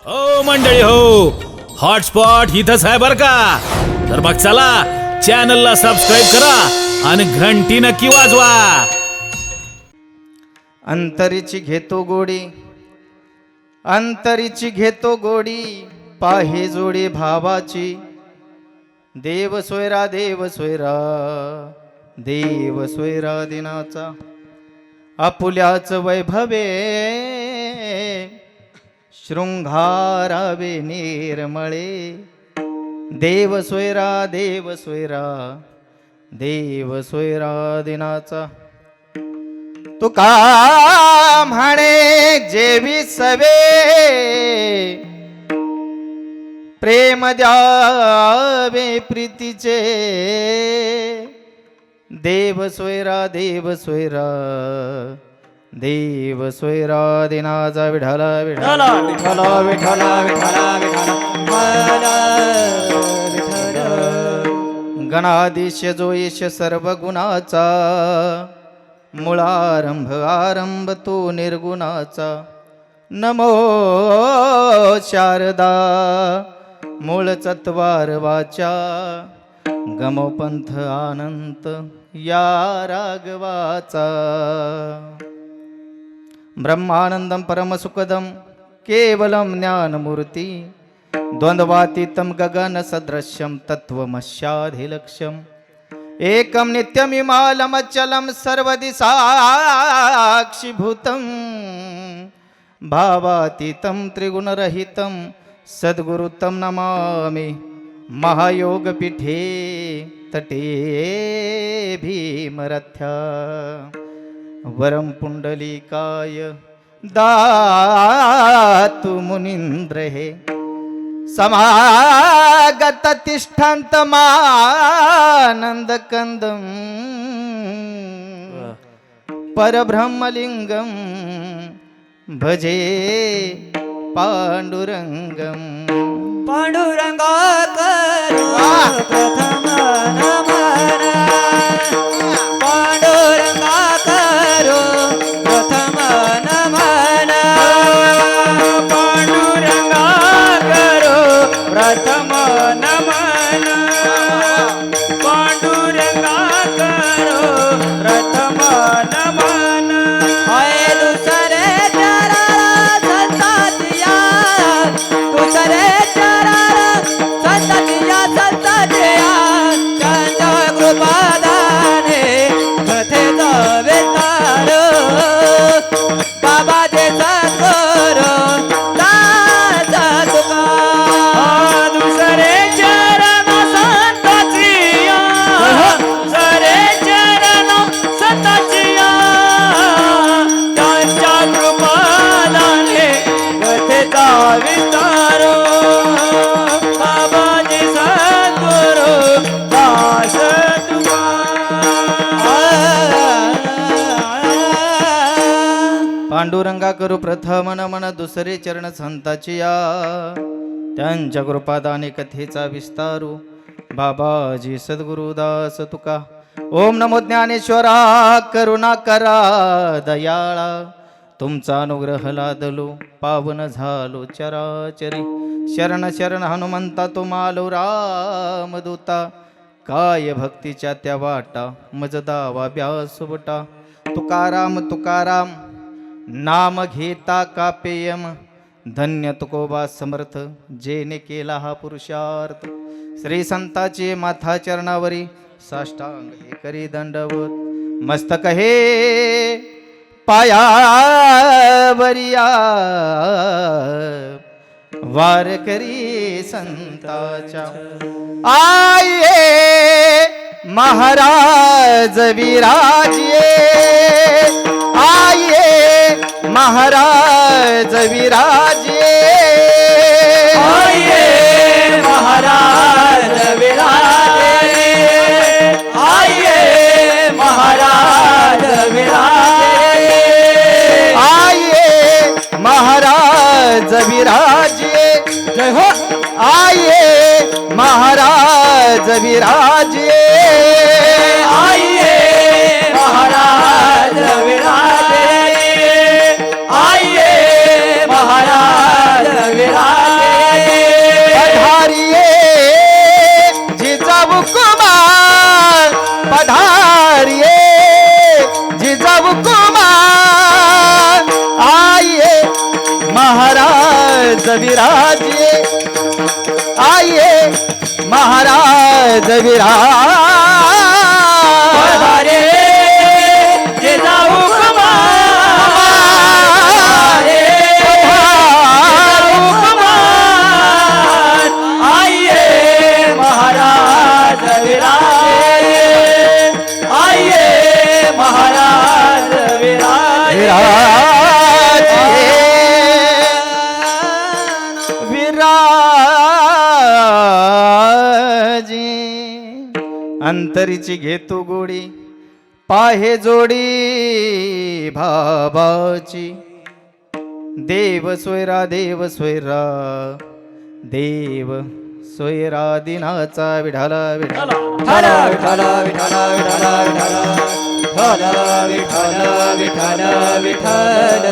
हो मंडळी हो, हॉटस्पॉट इथंच आहे बर का. तर मग चला चॅनलला सबस्क्राईब करा आणि घंटी नक्की वाजवा. अंतरीची घेतो गोडी, अंतरीची घेतो गोडी, पाहे जोडी भावाची. देव सोयरा, देव सोयरा, देव सोयरा दिनाचा. आपुल्याच वैभवे शृंगारावे निर्मळे. देव सोयरा, देव सोयरा, देव सोयरा दिनाचा. तुका म्हणे जेवी सवे, प्रेम द्यावे प्रीतीचे. देव सोयरा, देव सोयरा, देव सोयरा दिनाचा. विठाला विठाला विठाला विठाला विठाला विठाला गणाधीश जो येश सर्व गुणाचा. मुळारंभ आरंभ तो निर्गुणाचा. नमो शारदा मूळ चत्वार वाचा. गमो पंथ अनंत या रागवाचा. ब्रह्मानंदम परमसुखदम केवलम ज्ञानमूर्ती. द्वंद्वातीतं गगन सदृश्यं तत्वमस्याधिलक्ष्यम्. एकं नित्यमिमालमचलं सर्वदिशा साक्षीभूतं. भावातीतं त्रिगुणरहितं सद्गुरुतं नमामि. महायोगपीठे तटे भीमरथ्या. वरं पुंडलीकाय दातु मुनीन्द्र हे. समागत तिष्ठन्त मानन्दकन्दं. परब्रह्मलिंगं भजे पांडुरंगं. पांडुरंगा करो प्रथम नमन. पांडुरंगा करो प्रथम नमन. पांडुरंगा करो प्रथम नमन. पांडुरंगा करो प्रथम नमन. आय दुसरे चरण संततिया. दुसरे चरण संततिया संततिया. त्यांच्या कृपादाने कथे जावे तार. बाबा जे सद्गुरु दास तुका. दुसरे चरण संततिया. दुसरे चरण संततिया. त्यांच्या कृपादाने कथे जावे तार. बाबाजी सद्गुरु दास तुका. पांडुरंगा करू प्रथम नमन. दुसरे चरण संताची या. त्यांच्या कृपादाने कथेचा विस्तारू. बाबाजी सद्गुरुदास तुका. ओम नमो ज्ञानेश्वरा करुणा करा दयाळा. तुमचा अनुग्रह लादलो पावन झालो चराचरी. शरण शरण हनुमंता तुम्हालो रामदूता. काय भक्तीच्या त्या वाटा मज दावा व्यासुबटा. तुकाराम तुकाराम नाम घेता कापेयम. धन्य तुकोबा समर्थ जेने केला हा पुरुषार्थ. श्री संताचे माथा चरणावरी साष्टांग हे करी दंडवत. मस्तक हे पायावरिया. वारकरी संताच्या. आये महाराज विराजिये. आये महाराज विराजिये. आये महाराज विराजे. आये महाराज विराजे. आये महाराज विराजिये. जय हो. आये महाराज विराजिये. आये महाराज विराजे. आये महाराज विराजे. विराजे आये महाराज विराज रे जे जाऊ कमाल रे कमाल आइए महाराज विराजे आइए महाराज विराजे विराजे अंतरीची घेतो गोडी पाहे जोडी भाबाची देव सोयरा देव सोयरा देव सोयरा दिनाचा विढाला विढाला विठ्ठल विठ्ठल विठ्ठल विठ्ठल विठ्ठल विठ्ठल विठ्ठल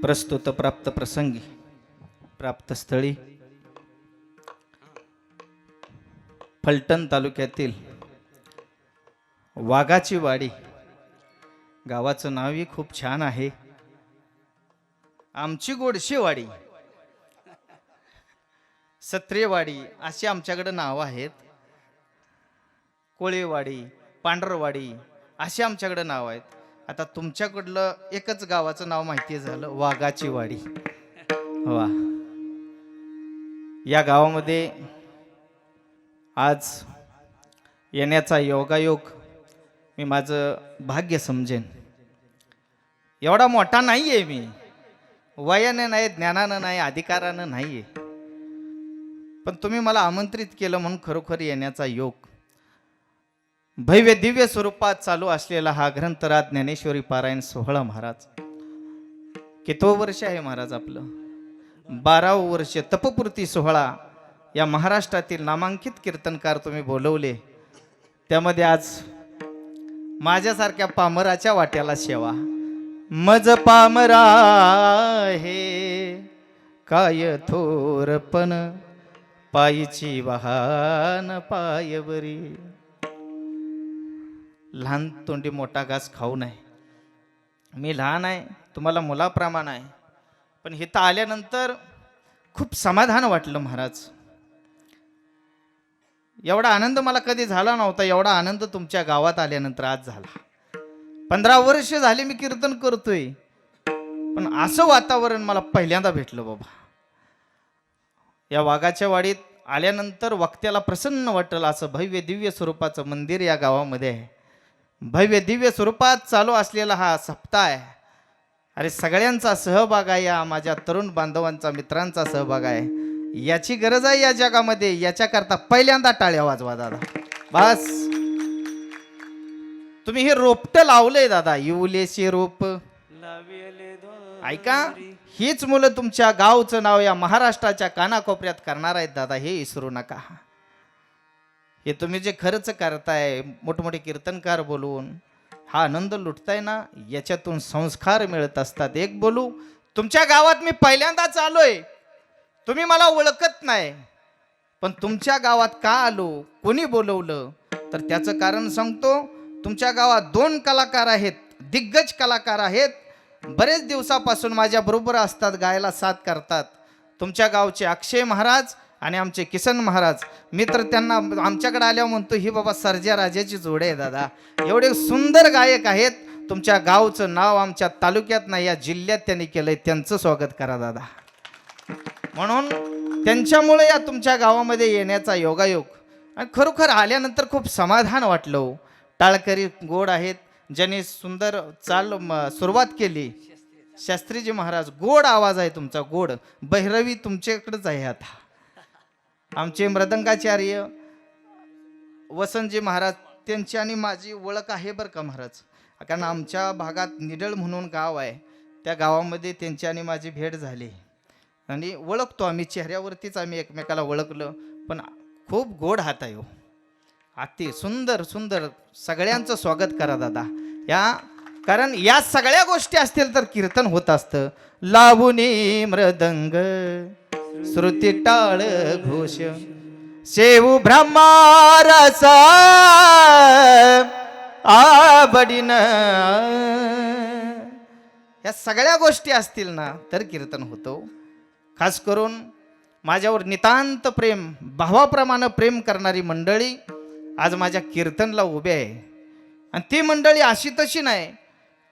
प्रस्तुत प्राप्त प्रसंगी प्राप्त स्थळी फलटण तालुक्यातील वाघाची वाडी गावाचं नावही खूप छान आहे. आमची गोडशी वाडी, सत्रेवाडी अशी आमच्याकडे नावं आहेत. कोळेवाडी, पांढरवाडी अशी आमच्याकडे नाव आहेत. आता तुमच्याकडलं एकच गावाचं नाव माहिती झालं, वाघाची वाडी. वा, या गावामध्ये आज येण्याचा योगायोग मी माझं भाग्य समजेन. एवढा मोठा नाही आहे मी, वयानं नाही, ज्ञानानं नाही, अधिकारानं नाही आहे, पण तुम्ही मला आमंत्रित केलं म्हणून खरोखर येण्याचा योग. भव्य दिव्य स्वरूपात चालू असलेला हा ग्रंथराज ज्ञानेश्वरी पारायण सोहळा महाराज, कितवं वर्ष आहे महाराज आपलं? 12वं वर्ष. तपपूर्ती सोहळा या महाराष्ट्रातील नामांकित कीर्तनकार तुम्ही बोलवले, त्यामध्ये आज माझ्यासारख्या पामराच्या वाट्याला शेवा. मज पामरा हे काय थोरपण, पायीची वाहन पायवरी. लहान तोंडी मोठा घास खाऊ नये. मी लहान आहे, तुम्हाला मुलाप्रमाण आहे, पण इथं आल्यानंतर खूप समाधान वाटलं महाराज. एवढा आनंद मला कधी झाला नव्हता, एवढा आनंद तुमच्या गावात आल्यानंतर आज झाला. 15 वर्ष झाले मी कीर्तन करतोय, पण असं वातावरण मला पहिल्यांदा भेटलं बाबा. या वाघाच्या वाडीत आल्यानंतर वक्त्याला प्रसन्न वाटलं. असं भव्य दिव्य स्वरूपाचं मंदिर या गावामध्ये आहे. भव्य दिव्य स्वरूपात चालू असलेला हा सप्ताह आहे. अरे सगळ्यांचा सहभाग आहे, या माझ्या तरुण बांधवांचा, मित्रांचा सहभाग आहे. याची गरज आहे या जगामध्ये. याच्याकरता पहिल्यांदा टाळ्या वाजवा दादा. बस, तुम्ही हे रोपट लावलंय दादा, इवलेचे रोप. ऐका, हीच मुलं तुमच्या गावचं नाव या महाराष्ट्राच्या कानाकोपऱ्यात करणार आहेत दादा, हे विसरू नका. हे तुम्ही जे खर्च करताय, मोठमोठे कीर्तनकार बोलवून हा आनंद लुटताय ना, याच्यातून संस्कार मिळत असतात. एक बोलू, तुमच्या गावात मी पहिल्यांदाच आलोय. तुम्ही मला ओळखत नाही, पण तुमच्या गावात का आलो, कोणी बोलवलं, तर त्याचं कारण सांगतो. तुमच्या गावात 2 कलाकार आहेत, दिग्गज कलाकार आहेत. बरेच दिवसापासून माझ्या बरोबर असतात, गायला साथ करतात. तुमच्या गावचे अक्षय महाराज आणि आमचे किसन महाराज. मी तर त्यांना आमच्याकडे आल्यावर म्हणतो, ही बाबा सर्जा राजाची जोड आहे दादा. एवढे सुंदर गायक आहेत. तुमच्या गावचं नाव आमच्या तालुक्यात नाही, या जिल्ह्यात त्यांनी केलंय. त्यांचं स्वागत करा दादा. म्हणून त्यांच्यामुळे या तुमच्या गावामध्ये येण्याचा योगायोग. आणि खरोखर आल्यानंतर खूप समाधान वाटलं. टाळकरी गोड आहेत, ज्यांनी सुंदर सुरुवात केली. शास्त्रीजी महाराज, गोड आवाज आहे तुमचा, गोड. भैरवी तुमच्याकडेच आहे. आता आमचे मृदंगाचार्य वसंतजी महाराज, त्यांची आणि माझी ओळख आहे बरं का महाराज. कारण आमच्या भागात निडळ म्हणून गाव आहे, त्या गावामध्ये त्यांची आणि माझी भेट झाली आणि ओळखतो आम्ही. चेहऱ्यावरतीच आम्ही एकमेकाला ओळखलं. पण खूप गोड हात आहे हो, अति सुंदर सुंदर. सगळ्यांचं स्वागत करा दादा. कारण या सगळ्या गोष्टी असतील तर कीर्तन होत असतं. लावुनी मृदंग श्रुती टाळ घोष, शेऊ ब्रह्मारसा आवडीन. ह्या सगळ्या गोष्टी असतील ना तर कीर्तन होतो. खास करून माझ्यावर नितांत प्रेम, भावाप्रमाणे प्रेम करणारी मंडळी आज माझ्या कीर्तनला उभे आहे. आणि ती मंडळी अशी तशी नाही.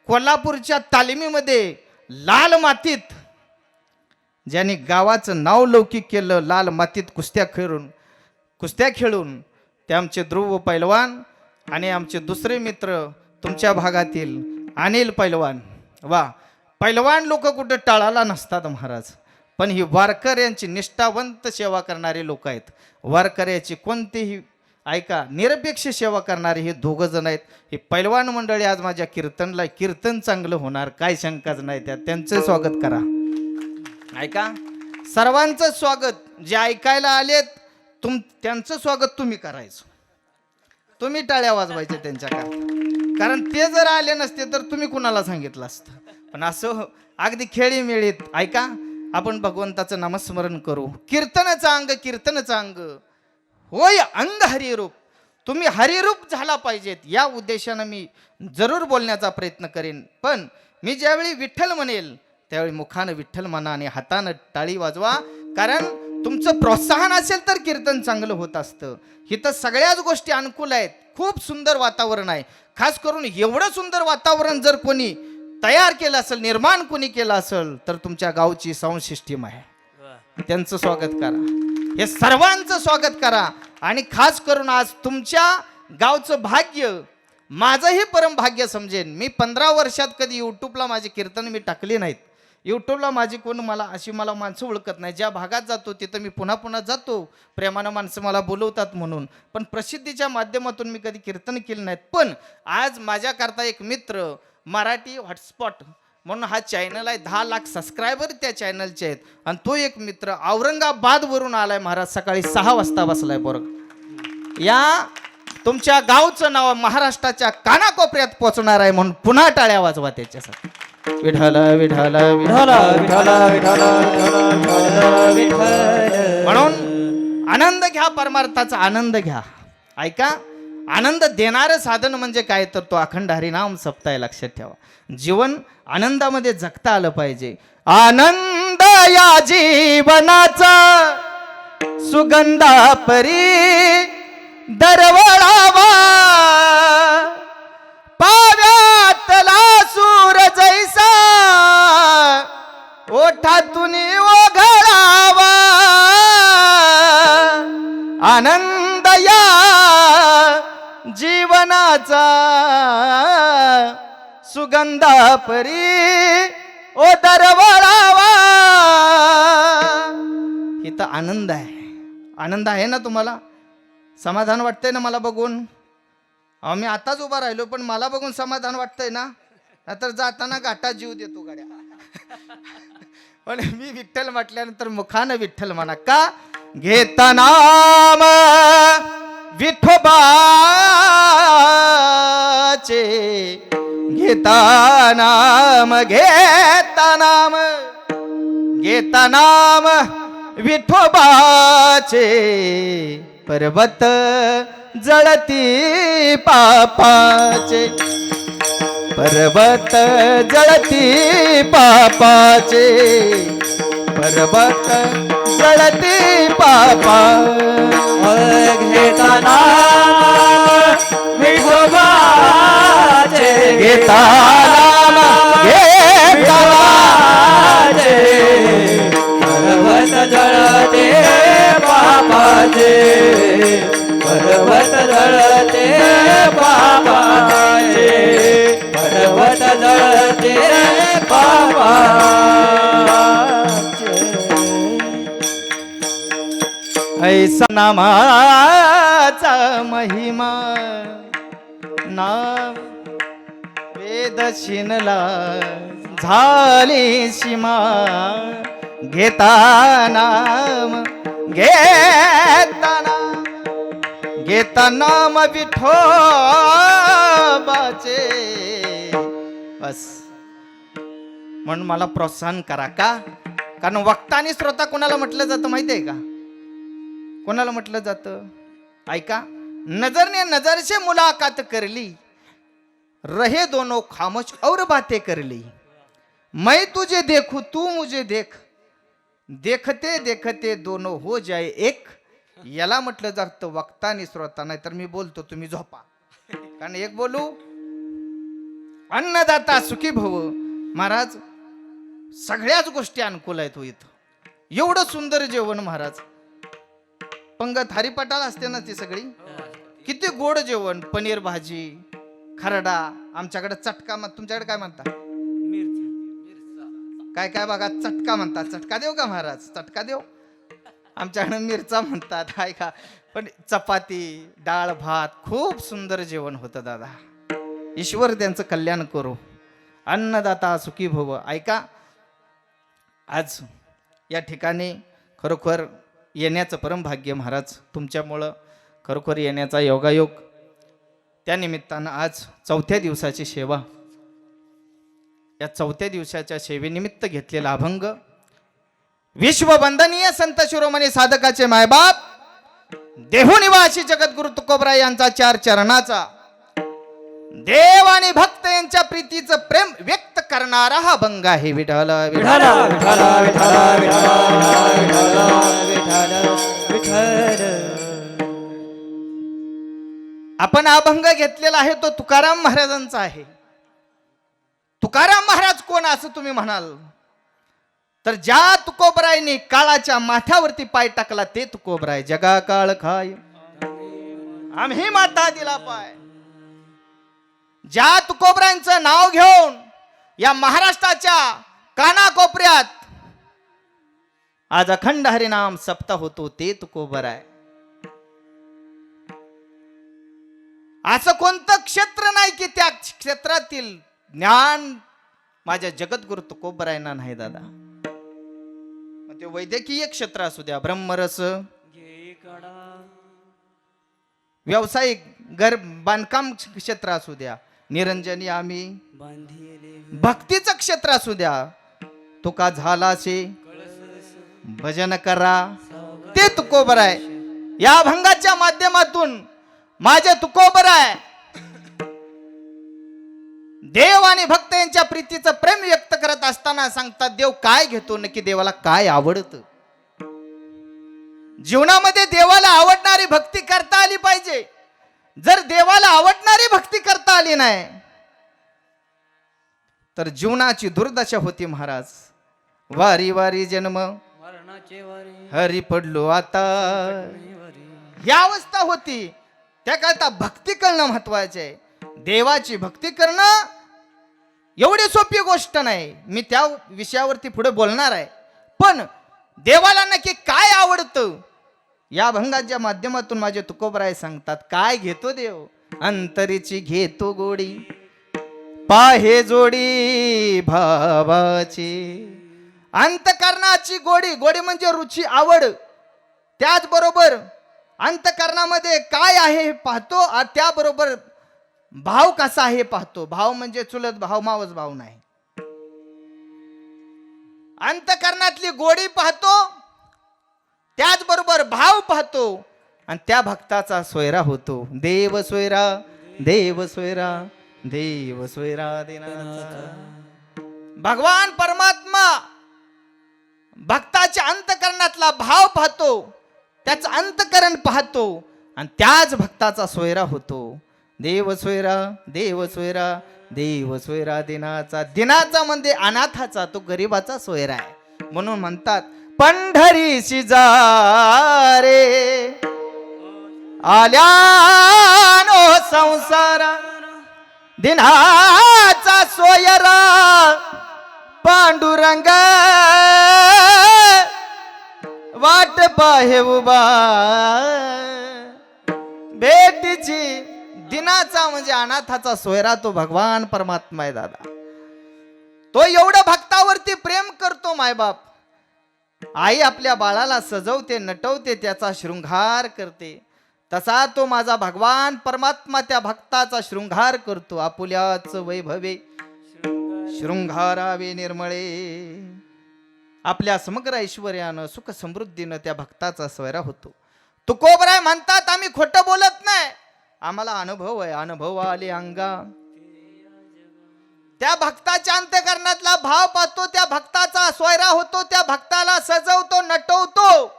कोल्हापूरच्या तालिमीमध्ये लाल मातीत ज्यांनी गावाचं नाव लौकिक केलं, लाल मातीत कुस्त्या खेळून ते आमचे ध्रुव पैलवान आणि आमचे दुसरे मित्र तुमच्या भागातील अनिल पैलवान. वा, पैलवान लोक कुठं टाळाला नसतात महाराज, पण ही वारकऱ्यांची निष्ठावंत सेवा करणारे लोक आहेत. वारकऱ्याची कोणतीही ऐका निरपेक्ष सेवा करणारे हे दोघं जण आहेत. हे पैलवान मंडळी आज माझ्या कीर्तनला, कीर्तन चांगलं होणार काय शंकाच नाही त्यात. त्यांचं स्वागत करा. ऐका, सर्वांचं स्वागत. जे ऐकायला आलेत त्यांचं स्वागत तुम्ही करायचं. तुम्ही टाळ्या वाजवायचे त्यांच्याकरता, कारण ते जर आले नसते तर तुम्ही कुणाला सांगितलं असतं. पण असं अगदी खेळीमेळीत ऐका, आपण भगवंताचं नामस्मरण करू. कीर्तनाचं अंग होय अंग हरिरूप. तुम्ही हरिरूप झाला पाहिजेत या उद्देशानं मी जरूर बोलण्याचा प्रयत्न करेन. पण मी ज्यावेळी विठ्ठल म्हणेल त्यावेळी मुखानं विठ्ठल म्हणा आणि हातानं टाळी वाजवा, कारण तुमचं प्रोत्साहन असेल तर कीर्तन चांगलं होत असतं. इथं सगळ्याच गोष्टी अनुकूल आहेत. खूप सुंदर वातावरण आहे. खास करून एवढं सुंदर वातावरण जर कोणी तयार केलं असेल, निर्माण कोणी केलं असेल तर तुमच्या गावची साऊंड सिस्टीम आहे. त्यांचं स्वागत करा, हे सर्वांचं स्वागत करा. आणि खास करून आज तुमच्या गावचं भाग्य माझंही परम भाग्य समजेन. मी 15 वर्षात कधी यूट्यूबला माझी कीर्तन मी टाकली नाहीत. यूट्यूबला माझी कोण मला माणसं ओळखत नाही. ज्या भागात जातो तिथं मी पुन्हा पुन्हा जातो, प्रेमानं माणसं मला बोलवतात म्हणून. पण प्रसिद्धीच्या माध्यमातून मी कधी कीर्तन केलं नाहीत. पण आज माझ्याकरता एक मित्र मराठी हॉटस्पॉट म्हणून हा चॅनल आहे. 10 लाख सबस्क्रायबर त्या चॅनलचे आहेत. आणि तो एक मित्र औरंगाबादवरून आलाय महाराज. सकाळी 6 वाजता बसलाय बरोबर. या तुमच्या गावचं नाव महाराष्ट्राच्या कानाकोपऱ्यात पोहोचणार आहे म्हणून पुन्हा टाळ्या वाजवा त्याच्यासाठी. विठ्ठल विठ्ठल विठ्ठल विठ्ठल विठ्ठल विठ्ठल. म्हणून आनंद घ्या, परमार्थाचा आनंद घ्या. ऐका, आनंद देणारं साधन म्हणजे काय तर तो अखंड हरिनाम सप्ताह. लक्षात ठेवा, जीवन आनंदामध्ये जगता आलं पाहिजे. आनंद या जीवनाचा सुगंधा परी दरवळावा, पाव्यातला सूर जैसा ओठातून ओघळावा. आनंद या जीवनाचा सुगंधा परी ओ दरवळावा. इथं आनंद आहे. आनंद आहे ना तुम्हाला? समाधान वाटतंय ना मला बघून? मी आताच उभा राहिलो पण मला बघून समाधान वाटतंय ना? तर जाताना घाटात जीव देतो गाड्या. पण मी विठ्ठल म्हटल्यानंतर मुखानं विठ्ठल म्हणा. का घेता नाम विठोबाचे, घेता नाम घेता नाम विठोबाचे, पर्वत जळती पापाचे, पर्वत जळती पापाचे, पर्वत जळती पापा. घेता नाम विठोबाचे, घेता नाम घेता पर्वत जळते पापाचे, पर्वत जळते पापाचे, पर्वत जळते पापाचे. ऐसा नामाचा महिमा नाम वेद शिनला झाली सीमा. घेता नाम घेता नाम विठोबाचे. बस म्हणून मला प्रोत्साहन करा. का? कारण वक्ता आणि श्रोता कोणाला म्हटलं जातं माहिती आहे का? कोणाला म्हटलं जातं? ऐका, नजर ने नजर से मुलाकात करली, रहे दोनों खामोश और बातें करली. मैं तुझे देखू तू मुझे देख, देखते देखते दोनों हो जाए एक. याला म्हटलं जातं वक्ता आणि श्रोता. नाही तर मी बोलतो तुम्ही झोपा. कारण एक बोलू. अन्नदाता सुखी भव. महाराज सगळ्याच गोष्टी अनुकूल आहेत हो इथं. एवढं सुंदर जेवण महाराज. पंगत हरिपाटाला असते ना ती सगळी. किती गोड जेवण. पनीर भाजी, खरडा. आमच्याकडे चटका. तुमच्याकडे काय म्हणता? काय काय बघा चटका म्हणतात. चटका देऊ का महाराज? चटका देऊ. आमच्याकडे मिरचा म्हणतात. हाय का. पण चपाती, डाळ भात, खूप सुंदर जेवण होतं दादा. ईश्वर त्यांचं कल्याण करो. अन्नदाता सुखी भव. ऐका, आज या ठिकाणी खरोखर येण्याचं परमभाग्य महाराज तुमच्यामुळं खरोखर येण्याचा योगायोग. त्यानिमित्तानं आज 4थ्या दिवसाची सेवा. या 4थ्या दिवसाच्या सेवेनिमित्त घेतलेला अभंग. विश्ववंदनीय संत शिरोमणी साधकाचे मायबाप देहुनिवासी जगद्गुरु तुकोबराय यांचा 4 चरणाचा देव आणि भक्त यांच्या प्रीतीचं प्रेम व्यक्त करणारा हा अभंग आहे. विठ्ठल विठ्ठल विठ्ठल विठ्ठल विठ्ठल. आपण हा अभंग घेतलेला आहे तो तुकाराम महाराजांचा आहे. तुकाराम महाराज कोण असं तुम्ही म्हणाल तर ज्या तुकोबरायने काळाच्या माथ्यावरती पाय टाकला ते तुकोबराय. जगा काळ खाय आम्ही माता दिला पाय. ज्या तुकोबरायांचं नाव घेऊन या महाराष्ट्राच्या कानाकोपऱ्यात आज अखंड हरिनाम सप्ताह होतो ते तुकोबराय. असं कोणतं क्षेत्र नाही की त्या क्षेत्रातील ज्ञान माझ्या जगद्गुरु तुकोबरायांना नाही दादा. मग ते वैद्यकीय क्षेत्र असू द्या, ब्रह्मरस, व्यावसायिक बांधकाम क्षेत्र असू द्या, निरंजनी आम्ही भक्तीचं क्षेत्र असू द्या. तुका झालासे भजन करा ते तुकोबराय. या अभंगाच्या माध्यमातून माझे तुकोबराय देव आणि भक्त यांच्या प्रीतीचं प्रेम व्यक्त करत असताना सांगतात देव काय घेतो, नक्की देवाला काय आवडतं. जीवनामध्ये देवाला आवडणारी भक्ती करता आली पाहिजे. जर देवाला आवडणारी भक्ती करता आली नाही तर जीवनाची दुर्दशा होती महाराज. वारी वारी जन्म हरी पडलो आता या अवस्था होती. त्याकरता भक्ती करणं महत्वाचे आहे. देवाची भक्ती करणं एवढी सोपी गोष्ट नाही. मी त्या विषयावरती पुढे बोलणार आहे. पण देवाला नक्की काय आवडतं या अभंगाच्या माध्यमातून माझे तुकोबराय सांगतात. काय घेतो देव? अंतरीची घेतो गोडी पाहे जोडी भावाची. अंतकरणाची गोडी. गोडी म्हणजे रुची, आवड. त्याचबरोबर अंतकरणामध्ये काय आहे हे पाहतो. त्याबरोबर भाव कसा आहे पाहतो. भाव म्हणजे चुलत भाव, मावस भाव नाही. अंतकरणातली गोडी पाहतो, त्याचबरोबर भाव पाहतो आणि त्या भक्ताचा सोयरा होतो. देव सोयरा, देव सोयरा, देव सोयरा दिनाचा. भगवान परमात्मा भक्ताच्या अंतकरणातला भाव पाहतो, त्याचं अंतकरण पाहतो आणि त्याच भक्ताचा सोयरा होतो. देव सोयरा, देव सोयरा, देव सोयरा दिनाचा. दिनाचा म्हणजे अनाथाचा, तो गरीबाचा सोयरा आहे. म्हणून म्हणतात पंढरीशी जा रे आल्यानो संसारा, दिनाचा सोयरा पांडुरंग वाट पाहे उभा. भेटीची दिनाचा म्हणजे अनाथाचा सोयरा तो भगवान परमात्मा आहे दादा. तो एवढं भक्तावरती प्रेम करतो मायबाप. आई आपल्या बाळाला सजवते, नटवते, त्याचा शृंगार करते. तसा तो माझा भगवान परमात्मा त्या भक्ताचा शृंगार करतो. आपुल्याच वैभवे शृंगारावे निर्मळे. आपल्या समग्र ऐश्वर्यानं सुख समृद्धीनं त्या भक्ताचा सोयरा होतो. तुकोबराय म्हणतात आम्ही खोटं बोलत नाही, आम्हाला अनुभव आहे. अनुभव आले अंगा त्या भक्ताच्या अंतःकरणातला भाव पाहतो, त्या भक्ताचा सोयरा होतो, त्या भक्ताला सजवतो, नटवतो.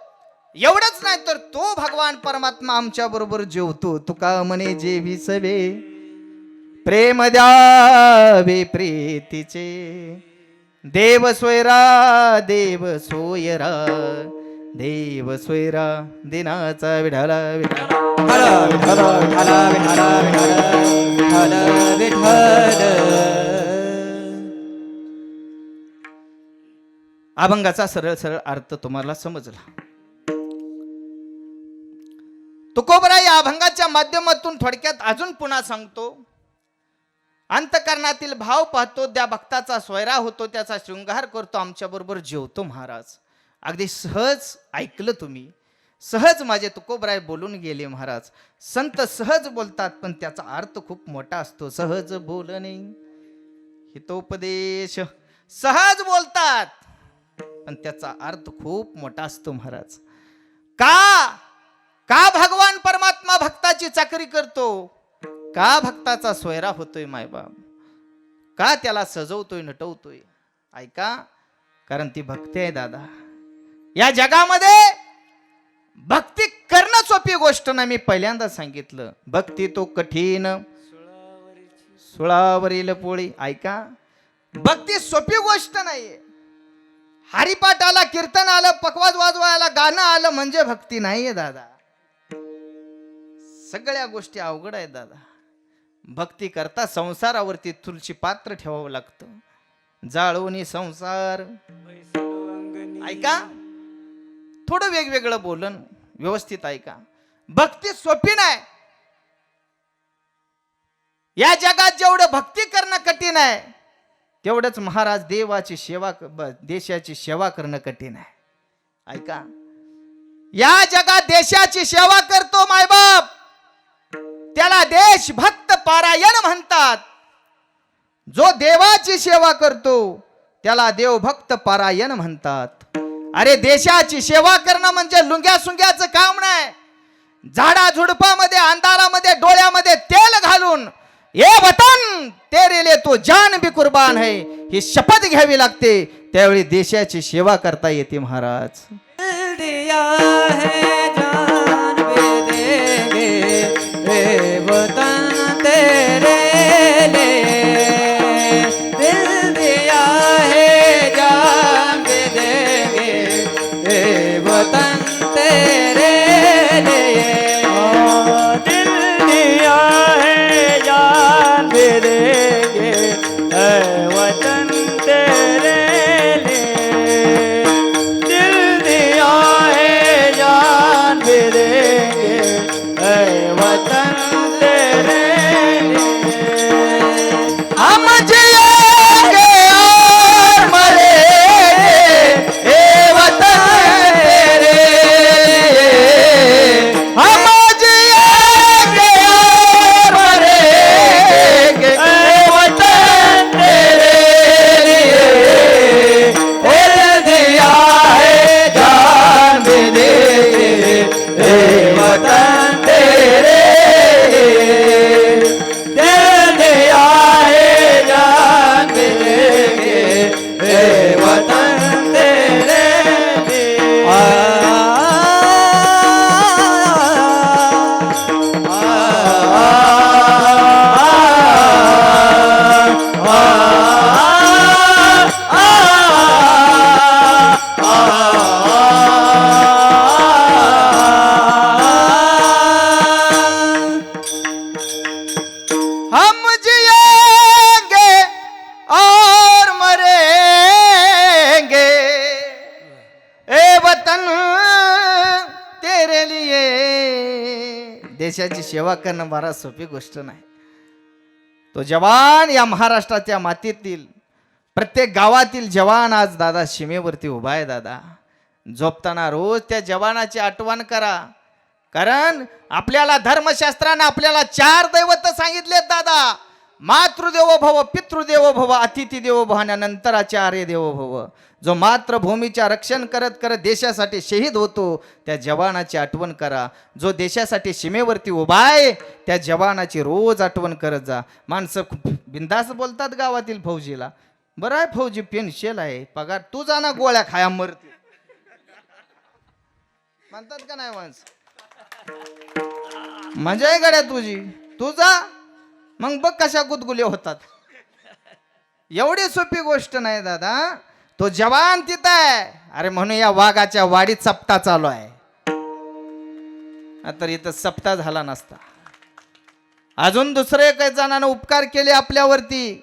एवढंच नाही तर तो भगवान परमात्मा आमच्या बरोबर जेवतो. तुका म्हणे जेवी सवे प्रेम द्यावे प्रीतीचे, देव सोयरा देव सोयरा, देव सोयरा दिनाचा विढाला विढाला. विठ्ठल विठ्ठल विठ्ठल विठ्ठल विठ्ठल. अभंगाचा सरळ सरळ अर्थ तुम्हाला समजला. तुकोबरा या अभंगाच्या माध्यमातून थोडक्यात अजून पुन्हा सांगतो. अंतकरणातील भाव पाहतो, त्या भक्ताचा सोयरा होतो, त्याचा शृंगार करतो, आमच्या बरोबर जेवतो महाराज. अगदी सहज ऐकलं तुम्ही, सहज माझे तुकोबराय बोलून गेले महाराज. संत सहज बोलतात पण त्याचा अर्थ खूप मोठा असतो. सहज बोलणे हितोपदेश. सहज बोलतात पण त्याचा अर्थ खूप मोठा असतो महाराज. का भगवान परमात्मा भक्ताची चाकरी करतो? का भक्ताचा सोयरा होतोय मायबाप? का त्याला सजवतोय, नटवतोय? ऐका, कारण ती भक्ती आहे दादा. या जगामध्ये भक्ती करणं सोपी गोष्ट नाही. मी पहिल्यांदा सांगितलं, भक्ती तो कठीण सुळावरील पोळी. ऐका, भक्ती सोपी गोष्ट नाहीये. हरिपाठ आला, कीर्तन आलं, पकवाज वाजवायला गाणं आलं म्हणजे भक्ती नाहीये दादा. सगळ्या गोष्टी अवघड आहेत दादा. भक्ती करता संसारावरती तुलसी पात्र ठेवावं लागतं. जाळवणी संसार. ऐका, थोडं वेगवेगळं बोलन, व्यवस्थित ऐका. भक्ती सोपी नाही. या जगात जेवढं भक्ती करणं कठीण आहे तेवढंच महाराज देवाची सेवा, देशाची सेवा करणं कठीण आहे. ऐका, या जगात देशाची सेवा करतो मायबाप त्याला देशभक्त पारायण म्हणतात. जो देवाची सेवा करतो त्याला देवभक्त पारायण म्हणतात. अरे देशाची सेवा करणं म्हणजे लुंग्या सुंग्याचं काम नाही. झाडा झुडपामध्ये, अंधारामध्ये, डोळ्यामध्ये तेल घालून ये वतन तेरे लिए तो जान भी कुर्बान है ही शपथ घ्यावी लागते. त्यावेळी देशाची सेवा करता येते महाराज. दिया है जान भी देंगे ए वतन तेरे लिए. दिल दिया है जान भी देंगे ए वतन तेरे लिए. दिल दिया है जान भी देंगे ए वतन तेरे लिए. दिल दिया है जान भी देंगे ए वतन तेरे लिए. हम जिएंगे और मरेंगे ए वतन तेरे लिए. हम जिएंगे और मरेंगे ए वतन तेरे लिए. दिल दिया है जान भी देंगे ए वतन तेरे लिए. दिल दिया है जान भी देंगे ए वतन तेरे लिए. हम जिएंगे और मरेंगे ए वतन तेरे लिए. देशाची सेवा करणं महाराज सोपी गोष्ट नाही. तो जवान या महाराष्ट्राच्या मातीतील प्रत्येक गावातील जवान आज दादा सीमेवरती उभा आहे दादा. झोपताना रोज त्या जवानाची आठवण करा. कारण आपल्याला धर्मशास्त्राने आपल्याला 4 दैवत सांगितलेत दादा. मातृदेवो भव, पितृदेवो भव, अतिथी देवो भव आणि अनंतर आचार्य देवो भव. जो मातृभूमीच्या रक्षण करत करत देशासाठी शहीद होतो त्या जवानाची आठवण करा. जो देशासाठी सीमेवरती उभा आहे त्या जवानाची रोज आठवण करत जा. माणसं बिंदास बोलतात गावातील फौजीला, बरं आहे फौजी पेन्शन आहे पगार, तू जा ना गोळ्या खाया मरते म्हणतात का नाही माणसं. मजा आहे गड्या तुझी, तू जा मग बघ कशा गुदगुले होतात. एवढी सोपी गोष्ट नाही दादा. तो जवान तिथं आहे. अरे म्हणून या वाघाच्या वाडीत सप्ताह चालू आहे. तर इथं सप्ताह झाला नसता. अजून दुसरे काही जणांना उपकार केले आपल्यावरती.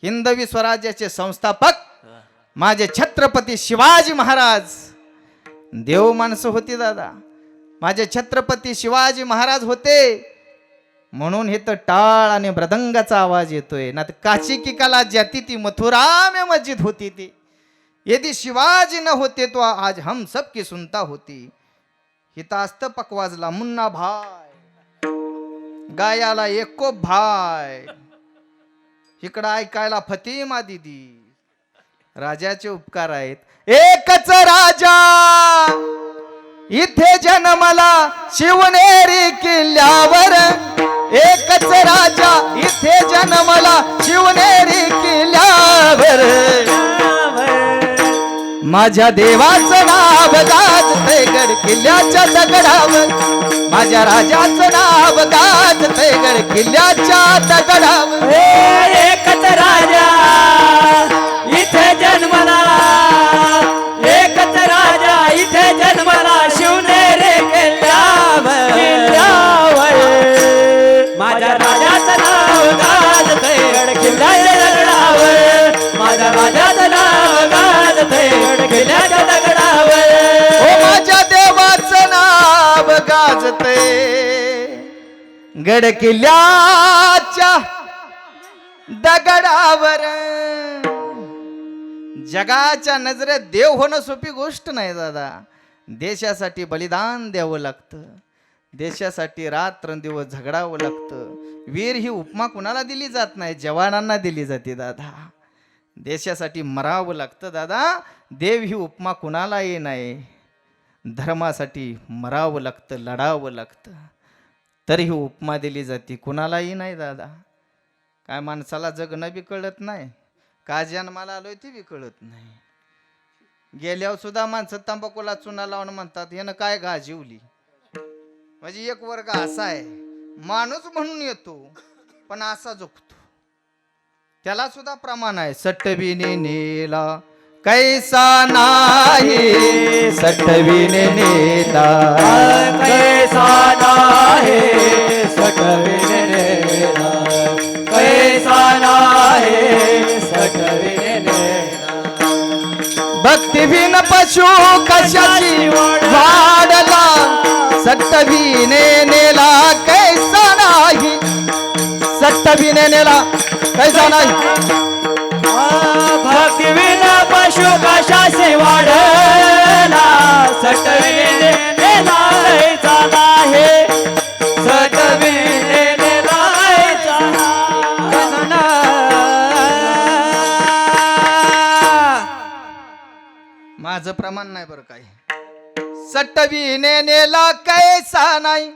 हिंदवी स्वराज्याचे संस्थापक माझे छत्रपती शिवाजी महाराज देव माणसं होती दादा. माझे छत्रपती शिवाजी महाराज होते म्हणून हे तर टाळ आणि मृदंगाचा आवाज येतोय ना. तर काशी की कला जाती ती मथुरा में मस्जिद होती थी. यदि शिवाजी न होते तो आज हम सब की सुनता होती. हितास्त पकवाजला मुन्ना भाई, गायाला एको भाई, इकडं ऐकायला फतिमा दिदी. राजाचे उपकार आहेत. एकच राजा इथे जन्मला शिवनेरी किल्ल्यावर. एकच राजा इथे जन्मला शिवनेरी किल्ल्यावर. माझ्या देवाचं नाव गाजतंय गड किल्ल्याच्या दगडावर. माझ्या राजाचं नाव गाजतंय गड किल्ल्याच्या दगडावर. एकच राजा इथे जन्मला, एकच राजा इथे जन्मला शिवनेरी किल्ल्यावर. माझ्या राजाचं नाव गाजतंय गड किल्ल्याच्या दगडावर. माझ्या राजाचं नाव गाजतंय गड किल्ल्याच्या दगडावर. ओ माझ्या देवाचं नाव गाजतंय गड किल्ल्याच्या दगडावर. जगाच्या नजरेत देव होणं सोपी गोष्ट नाही दादा. देशासाठी बलिदान द्यावं लागतं. देशासाठी रात्रंदिवस झगडावं लागतं. वीर ही उपमा कुणाला दिली जात नाही, जवानांना दिली जाते दादा. देशासाठी मरावं लागतं दादा. देव ही उपमा कुणालाही नाही. धर्मासाठी मरावं लागतं, लढावं लागतं, तरी ही उपमा दिली जाते. कुणालाही नाही दादा. काय माणसाला जगणं बी कळत नाही, का जन्माला आलोय ते बी कळत नाही. गेल्यावर सुद्धा माणसं तंबाखूला चुना लावून म्हणतात यानं काय गाजीवली. म्हणजे एक वर्ग असा आहे, माणूस म्हणून येतो पण असा झोपतो. त्याला सुद्धा प्रमाण आहे. सटविने नेला कैसा नाही, सटविने नेला कैसा नाही, सटविने नेला कैसा नाही, सटविने नेला. भक्तिहीन पशु कशाची वाढला, सटविने नेला कैसा नाही, सटविने नेला कैसा नाही. भक्तिहीन पशु कशाची वाढला, सटविने नेला कैसा नाही, सटविने नेला कैसा नाही. माझं प्रमाण नाही बरं काय. सटविने नेला कैसा नाही.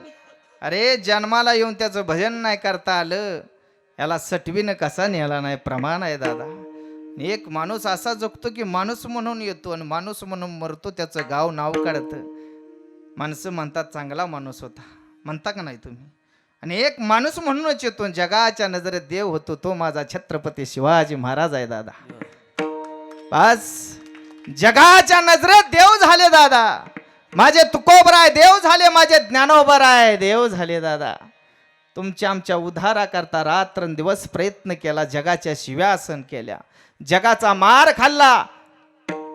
अरे जन्माला येऊन त्याचं भजन नाही करता आलं, याला सटवीनं कसा नेला नाही. प्रमाण आहे दादा. एक माणूस असा जगतो की माणूस म्हणून येतो आणि माणूस म्हणून मरतो, त्याचं गाव नाव काढतं. माणसं म्हणतात चांगला माणूस होता, म्हणता का नाही तुम्ही. आणि एक माणूस म्हणूनच येतो, जगाच्या नजरेत देव होतो, तो माझा छत्रपती शिवाजी महाराज आहे दादा. बस जगाच्या नजरेत देव झाले दादा. माझे तुकोबराय देव झाले, माझे ज्ञानोबराय देव झाले दादा. तुमच्या आमच्या उद्धाराकरता रात्रंदिवस प्रयत्न केला, जगाच्या शिव्या सहन केल्या, जगाचा मार खाल्ला,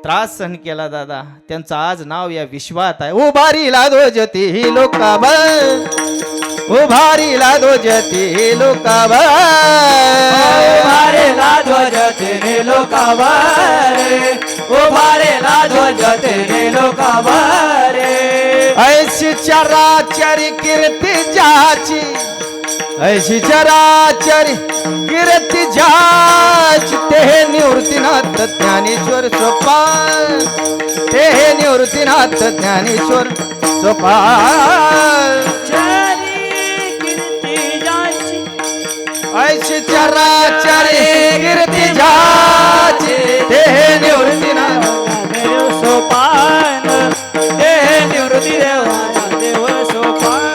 त्रास सहन केला दादा. त्यांचं आज नाव या विश्वात आहे. उभारीला ध्वजती लोकावर, उभारीला ध्वजती लोकावर, उभारेला ध्वज तेरे लोकावर, उभारेला ध्वज तेरे लोकावर. ऐशी चराचरी कीर्ती ज्याची, ऐशी चराचरी कीर्ती ज्याची ते निवृत्तीनाथ ज्ञानेश्वर सोपान ते निवृत्तीनाथ ज्ञानेश्वर सोपान ऐशी चराचरी कीर्ती ज्याची ते निवृत्तीनाथ सोपान ते निवृत्ती देवाचा देव सोपान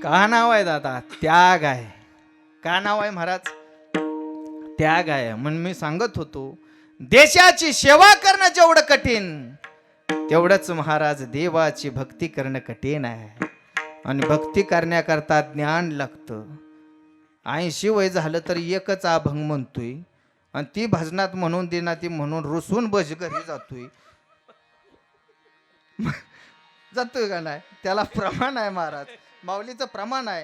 का नाव आहे दादा? त्याग आहे. का नाव आहे महाराज? त्याग आहे. म्हणून मी सांगत होतो देशाची सेवा करणं जेवढं कठीण तेवढंच महाराज देवाची भक्ती करणं कठीण आहे. आणि भक्ती करण्याकरता ज्ञान लागतं. 80 वय झालं तर एकच अभंग म्हणतोय आणि ती भजनात म्हणून देना ती म्हणून रुसून बस घरी जातोय. जातोय का नाही? त्याला प्रमाण आहे महाराज, माऊलीचं प्रमाण आहे.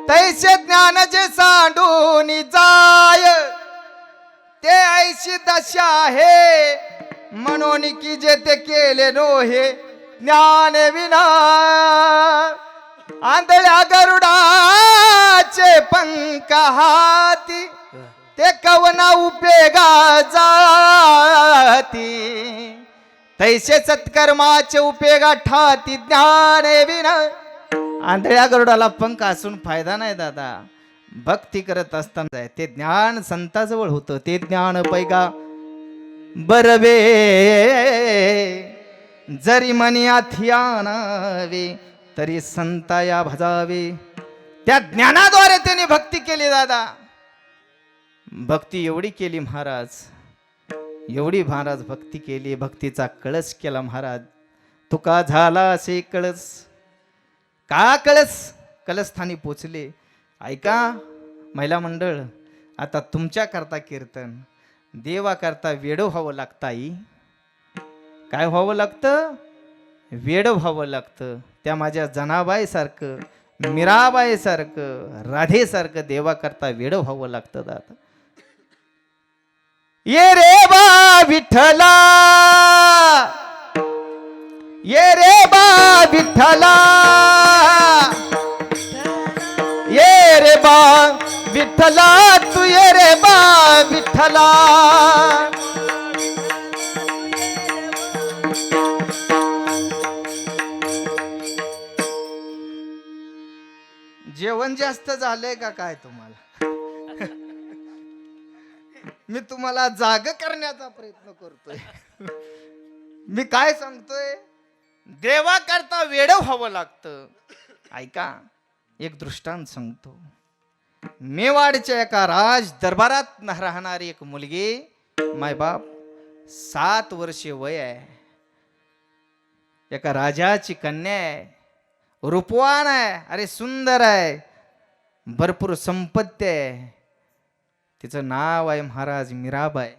तैसे ज्ञान जे सांडून जाय ते ऐशी दशा आहे म्हणून की जे ते केले नोहे ज्ञान विना. आंधळ्या गरुडाचे पंख हाती ते कवना उपयोगा जाती. तैसे सत्कर्माचे उपयोगा ठाती ज्ञान विना. आंधळ्या गरुडाला पंख असून फायदा नाही दादा. भक्ती करत असताना ते ज्ञान संताजवळ होतं. ते ज्ञान पैगा बरवे जरी मनी आथियानावे तरी संताया भजावे. त्या ज्ञानाद्वारे त्याने भक्ती केली दादा. भक्ती एवढी केली महाराज, एवढी महाराज भक्ती केली. भक्तीचा कळस केला महाराज. तुका झाला असे कळस. का कळस? कळस्थानी पोचले. ऐका महिला मंडळ, आता तुमच्या करता कीर्तन देवा करता वेड व्हावं लागतं. आई काय व्हावं लागतं? वेड व्हावं लागतं. त्या माझ्या जनाबाई सारखं, मीराबाई सारखं, राधे सारखं देवा करता वेड व्हावं लागतं दादा. ये रे बा विठ्ठला, ये रे बा विठ्ठला, ये रे बा विठ्ठला, तू ये रे बा विठ्ठला. जेवण जास्त झालंय का काय तुम्हाला? मी तुम्हाला जाग करण्याचा प्रयत्न करतोय. मी काय सांगतोय? देवा करता वेड व्हावं लागतं. ऐका एक दृष्टांत सांगतो. मेवाडच्या एका राज दरबारात राहणारी एक मुलगी, मायबाप 7 वर्षे वय आहे. एका राजाची कन्या आहे, रूपवान आहे, अरे सुंदर आहे, भरपूर संपत्ती आहे. तिचं नाव आहे महाराज मीराबाई.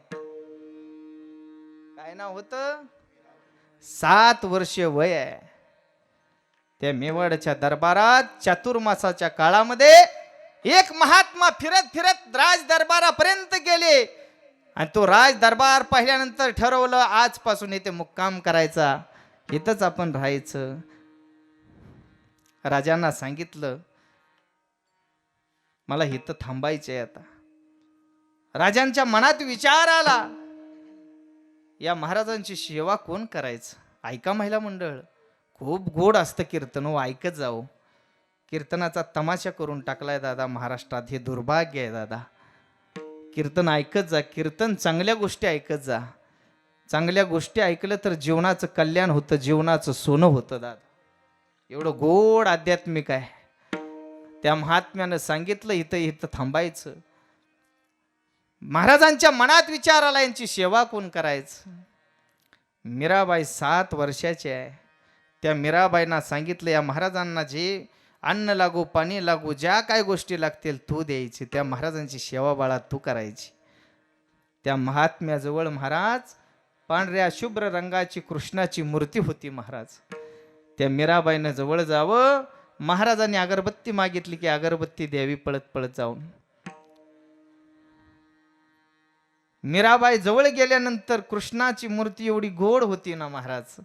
काय नाव होतं? 7 वर्षे वय आहे. त्या मेवाडच्या दरबारात चातुर्मासाच्या काळामध्ये एक महात्मा फिरत फिरत राज दरबारापर्यंत गेले आणि तो राज दरबार पाहिल्यानंतर ठरवलं आजपासून इथे मुक्काम करायचा, इथंच आपण राहायचं. राजांना सांगितलं मला इथं थांबायचंय. आता राजांच्या मनात विचार आला या महाराजांची सेवा कोण करायचं. ऐका महिला मंडळ, खूप गोड असतं कीर्तन हो, ऐकत जाओ. कीर्तनाचा तमाशा करून टाकलाय दादा महाराष्ट्रात. हे दुर्भाग्य आहे दादा. कीर्तन ऐकत जा, कीर्तन चांगल्या गोष्टी ऐकत जा. चांगल्या गोष्टी ऐकलं तर जीवनाचं कल्याण होतं, जीवनाचं सोनं होतं दादा. एवढं गोड आध्यात्मिक आहे. त्या महात्म्यानं सांगितलं इथं इथं थांबायचं. महाराजांच्या मनात विचार आला यांची सेवा कोण करायचं. मीराबाई 7 वर्षाची आहे. त्या मीराबाईंना सांगितलं या महाराजांना जे अन्न लागू पाणी लागू ज्या काय गोष्टी लागतील तू द्यायची. त्या महाराजांची सेवा बाळा तू करायची. त्या महात्म्याजवळ महाराज पांढऱ्या शुभ्र रंगाची कृष्णाची मूर्ती होती महाराज. त्या मीराबाईनं जवळ जावं. महाराजांनी अगरबत्ती मागितली की अगरबत्ती द्यावी पळत पळत जाऊन. मीराबाई जवळ गेल्यानंतर कृष्णाची मूर्ती एवढी गोड होती ना महाराज.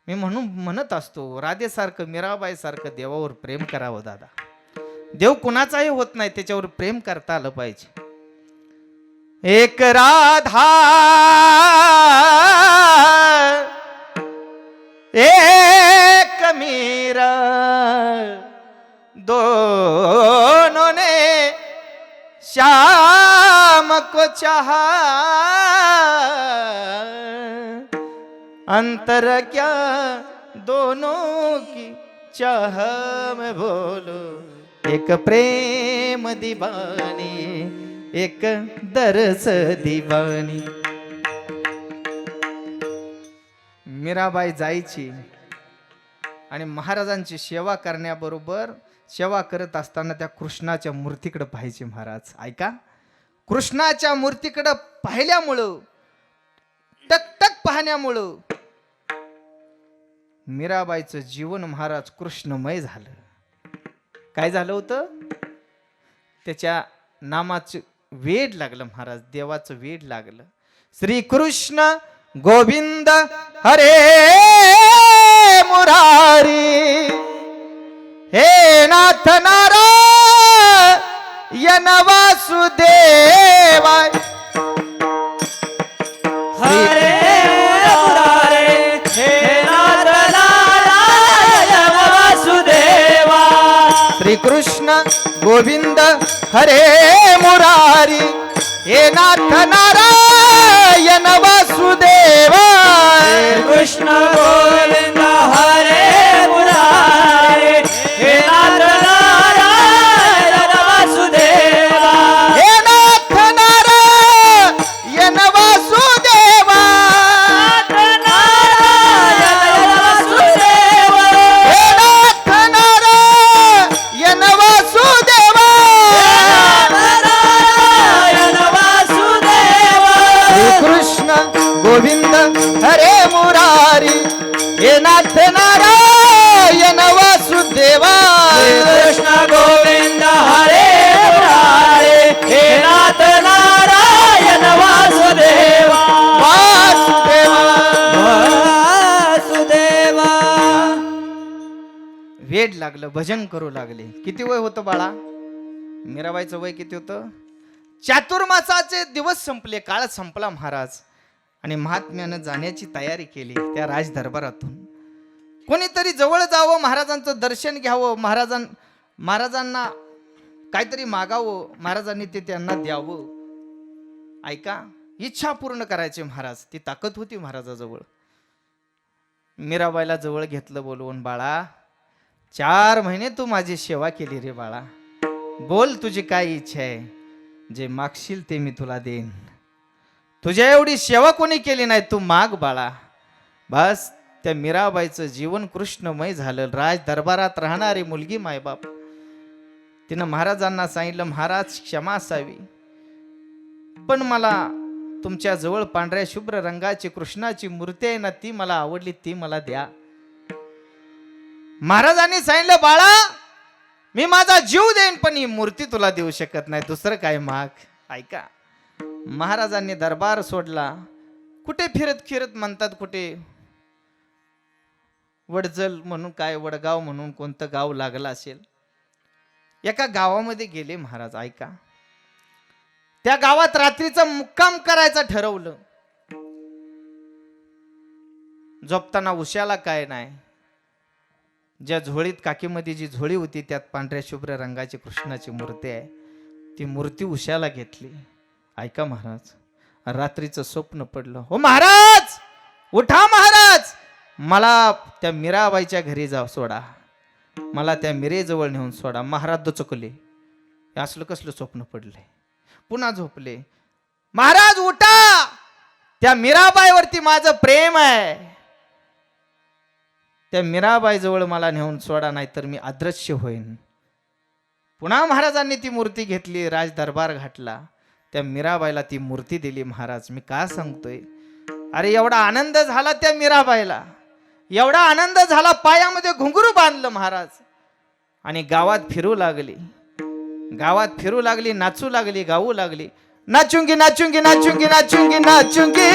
मी म्हणत असतो, राधेसारखं मीराबाईसारखं देवावर प्रेम करावं दादा. देव कुणाचाही होत नाही, त्याच्यावर प्रेम करता आलं पाहिजे. एक राधा एक मीरा दोनों ने श्याम को चाहा, अंतर क्या दोनों की चाह में बोलो, एक प्रेम दीवानी एक दरस दीवानी. मीराबाई जायची आणि महाराजांची सेवा करण्याबरोबर सेवा करत असताना त्या कृष्णाच्या मूर्तीकडे पाहायचे महाराज. ऐका, कृष्णाच्या मूर्तीकडे पाहिल्यामुळं, टकटक पाहण्यामुळं मीराबाईचं जीवन महाराज कृष्णमय झालं. काय झालं होतं? त्याच्या नामाचं वेड लागलं महाराज, देवाचं वेड लागलं. श्री कृष्ण गोविंद हरे मुरारी, हे नाथ नारायण वासुदेवा, हरे मुरारे हे नाथ नारायण वासुदेवा. श्री कृष्ण गोविंद हरे मुरारी, हे नाथ नारायण वासुदेवा. कृष्ण गोविंद हरे मुरारे हे नाथ नारायण वासुदेवा. हे नाथ नारायण वासुदेवा, नाथ नारायण वासुदेवा. हे नाथ नारायण वासुदेवा. नारायण वासुदेवा. श्री कृष्ण गोविंद हरे मुरारी, हे नाथ नारायण वासुदेवा. कृष्ण गोविंद हरे मुरारे हे नाथ नारायण वासुदेवा. वासुदेवा. वासुदेवा. वेड लागलं, भजन करू लागले. किती वय होतं बाळा? मीराबाईचं वय किती होतं? चातुर्मासाचे दिवस संपले, काळ संपला महाराज, आणि महात्म्यानं जाण्याची तयारी केली त्या राज दरबारातून. कोणीतरी जवळ जावं, महाराजांचं दर्शन घ्यावं, महाराजांना काहीतरी मागावं, महाराजांनी ते त्यांना द्यावं. ऐका, इच्छा पूर्ण करायची महाराज, ती ताकद होती महाराजाजवळ. मीराबाईला जवळ घेतलं बोलवून, बाळा 4 महिने तू माझी सेवा केली रे बाळा, बोल तुझी काय इच्छा आहे, जे मागशील ते मी तुला देईन. तुझ्या एवढी सेवा कोणी केली नाही, तू माग बाळा. बस त्या मीराबाईचं जीवन कृष्णमय झालं. राज दरबारात राहणारी मुलगी मायबाप, तिनं महाराजांना सांगितलं, महाराज क्षमा असावी, पण मला तुमच्या जवळ पांढऱ्या शुभ्र रंगाची कृष्णाची मूर्ती आहे ना, ती मला आवडली, ती मला द्या. महाराजांनी सांगितलं, बाळा मी माझा जीव देईन, पण ही मूर्ती तुला देऊ शकत नाही, दुसरं काय माग. ऐका, महाराजांनी दरबार सोडला. कुठे फिरत फिरत म्हणतात, कुठे वडजल म्हणून, काय वडगाव म्हणून कोणतं गाव लागलं असेल, एका गावामध्ये गेले महाराज. ऐका, त्या गावात रात्रीचा मुक्काम करायचं ठरवलं. झोपताना उशाला काय नाही, ज्या झोळीत, काकीमध्ये जी झोळी होती त्यात पांढऱ्या शुभ्र रंगाची कृष्णाची मूर्ती आहे, ती मूर्ती उशाला घेतली. ऐका महाराज, रात्रीचं स्वप्न पडलं. हो महाराज, उठा महाराज, मला त्या मीराबाईच्या घरी जाऊ सोडा, मला त्या मिरेजवळ नेऊन सोडा. महाराज दचकले, असलं कसलं स्वप्न पडले. पुन्हा झोपले. महाराज उठा, त्या मीराबाईवरती माझं प्रेम आहे, त्या मीराबाई जवळ मला नेऊन सोडा, नाही तर मी अदृश्य होईन. पुन्हा महाराजांनी ती मूर्ती घेतली, राज दरबार घातला, त्या मीराबाईला ती मूर्ती दिली. महाराज मी का सांगतोय, अरे एवढा आनंद झाला त्या मीराबाईला, एवढा आनंद झाला, पायामध्ये घुंगरू बांधलं महाराज, आणि गावात फिरू लागली, गावात फिरू लागली, नाचू लागली, गाऊ लागली. नाचूंगी नाचूंगी नाचूंगी नाचूंगी नाचूंगी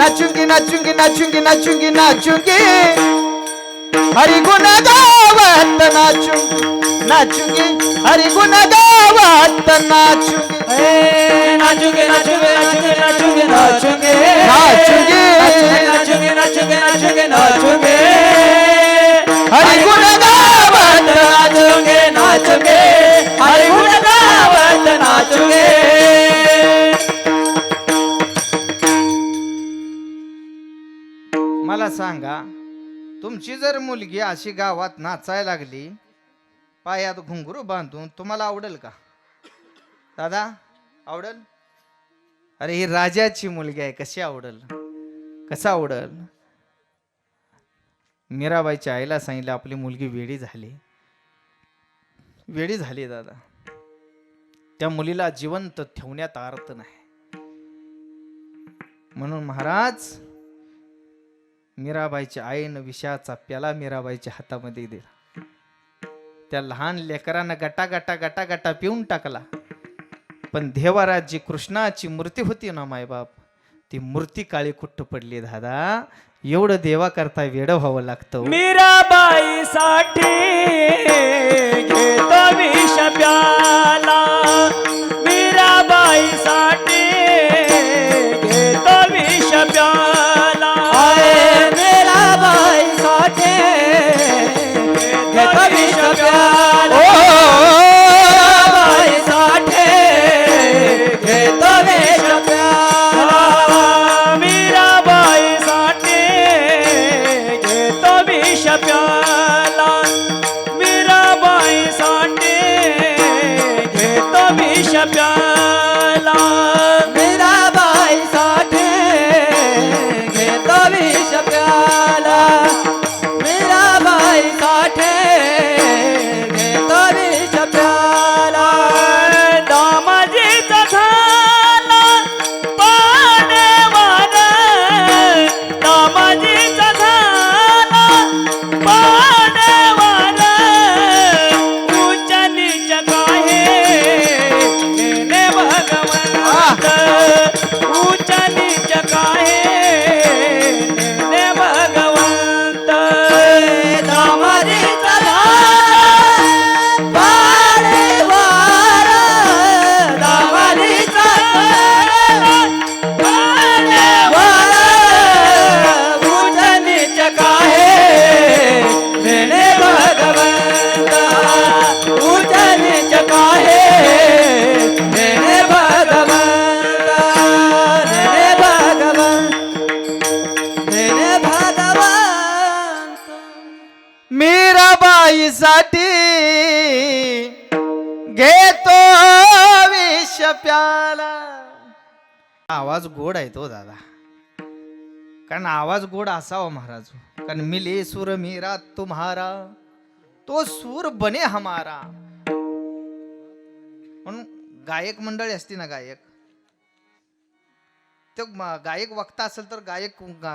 नाचूंगी नाचूंगी नाचूंगी नाचूंगी नाचूंगी हरि गुण गावत नाचूंगी नाचूंगी हरि गुण गावत नाचूंगी नाचूंगे नाचूंगे नाचूंगे नाचूंगे नाचूंगे नाचूंगी नाचूंगे नाचूंगे नाचूंगे नाचूंगे हरि गुण गावत नाचूंगे नाचूंगे हरि गुण गावत नाचूंगे मला सांगा तुमची जर मुलगी अशी गावात नाचायला लागली पायात घुंगरू बांधून तुम्हाला आवडेल का दादा आवडेल अरे ही राजाची मुलगी आहे कशी आवडेल कसं आवडेल मीराबाईच्या आईला सांगितलं आपली मुलगी वेडी झाली दादा त्या मुलीला जिवंत ठेवण्यात अर्थ नाही म्हणून महाराज मीराबाईच्या आईनं विषाचा प्याला मीराबाईच्या हातामध्ये दिला त्या लहान लेकरानं गटा गटा गटा गटा पिऊन टाकला पण देवारात जी कृष्णाची मूर्ती होती ना मायबाप ती मूर्ती काळी कुठं पडली दादा एवढं देवा करता वेड व्हावं लागतं मीराबाई साठी घेतो विष प्याला मीराबाई साठी घेतो विष प्याला मीराबाई साठी घेतो विष प्याला मीराबाई साठी घेतो विष प्याला मीराबाई साठी घेतो विष प्याला मीराबाई साठी घेतो विष प्याला मीराबाई साठी घेतो विष प्याला मीराबाई साठी घेतो विष प्याला दामाजीचा झाला पाण्यावर दामाजीचा झाला पाण्यावर उच्च नीच काहे नेने भगवंत उच्च नीच काहे नेने भगवंत दामाजीचा झाला पाण्यावर दामाजीचा झाला पाण्यावर उच्च नीच काहे नेने भगवंत उच्च नीच काहे नेने भगवंत नेने भगवंत नेने भगवंत मीराबाईसाठी घेतो विष प्याला आवाज गोड आहे तो दादा कारण आवाज गोड असावा महाराज कारण मिले सुर मीरा तुम्हारा तो सूर बने हमारा म्हणून गायक मंडळी असती ना गायक तो गायक वक्ता असेल तर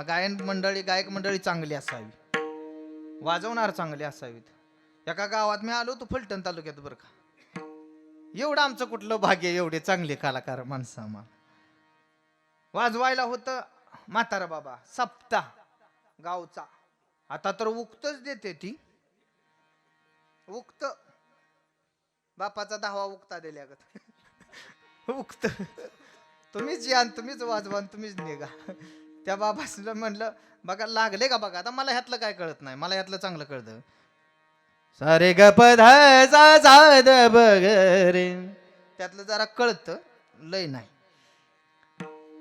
गायन मंडळी गायक मंडळी चांगली असावी वाजवणार चांगले असावीत एका गावात मी आलो तो फलटण तालुक्यात बरं का एवढं आमचं कुठलं भाग्य एवढे चांगले कलाकार माणसं आम्हाला वाजवायला होतं म्हातारा बाबा सप्ता गावचा आता तर उक्तच देते ती उक्त बापाचा 10वा उक्ता दिल्यागत उक्त तुम्हीच या तुम्हीच वाजवा तुम्हीच निघा त्या बाबाला म्हणलं बघा लागले का बघा आता मला ह्यातलं काय कळत नाही मला ह्यातलं चांगलं कळतं सारे ग पध बगरे त्यातलं जरा कळतं लय नाही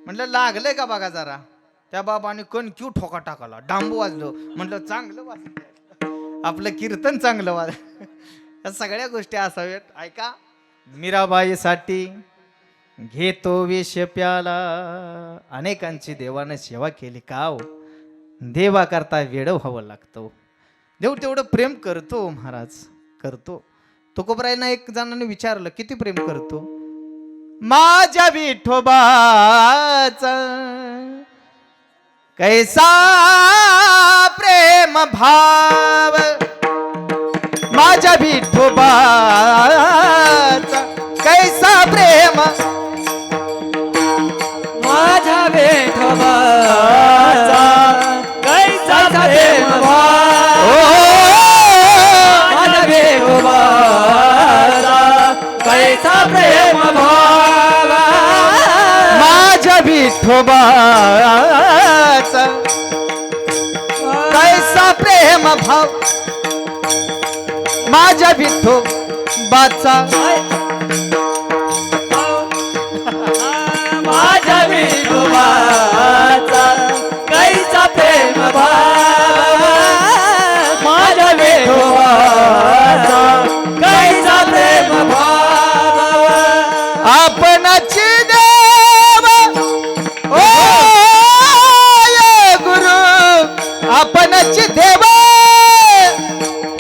म्हटलं लागलंय का बघा जरा त्या बाबाने क्यू ठोका टाकाला डांबू वाजलो म्हटलं चांगलं वाजलं आपलं कीर्तन चांगलं वाज या सगळ्या गोष्टी असाव्यात ऐका मीराबाईसाठी घेतो विष प्याला अनेकांची देवानं सेवा केली का हो देवा करता वेड व्हावं लागतं देव तेवढं प्रेम करतो महाराज करतो तुकोबरायनं एक जणांनी विचारलं किती प्रेम करतो माझ्या विठोबाचा कैसा प्रेम भाव माझ्या विठोबाचा कैसा प्रेम माझ्या विठोबा विठोबाचा कैसा प्रेम भाव माझ्या विठोबाचा माझ्या विठोबाचा कैसा प्रेम भाव माझ्या विठोबाचा कैसा प्रेम भाव आपणाची देव ओ गुरु आपणाची देव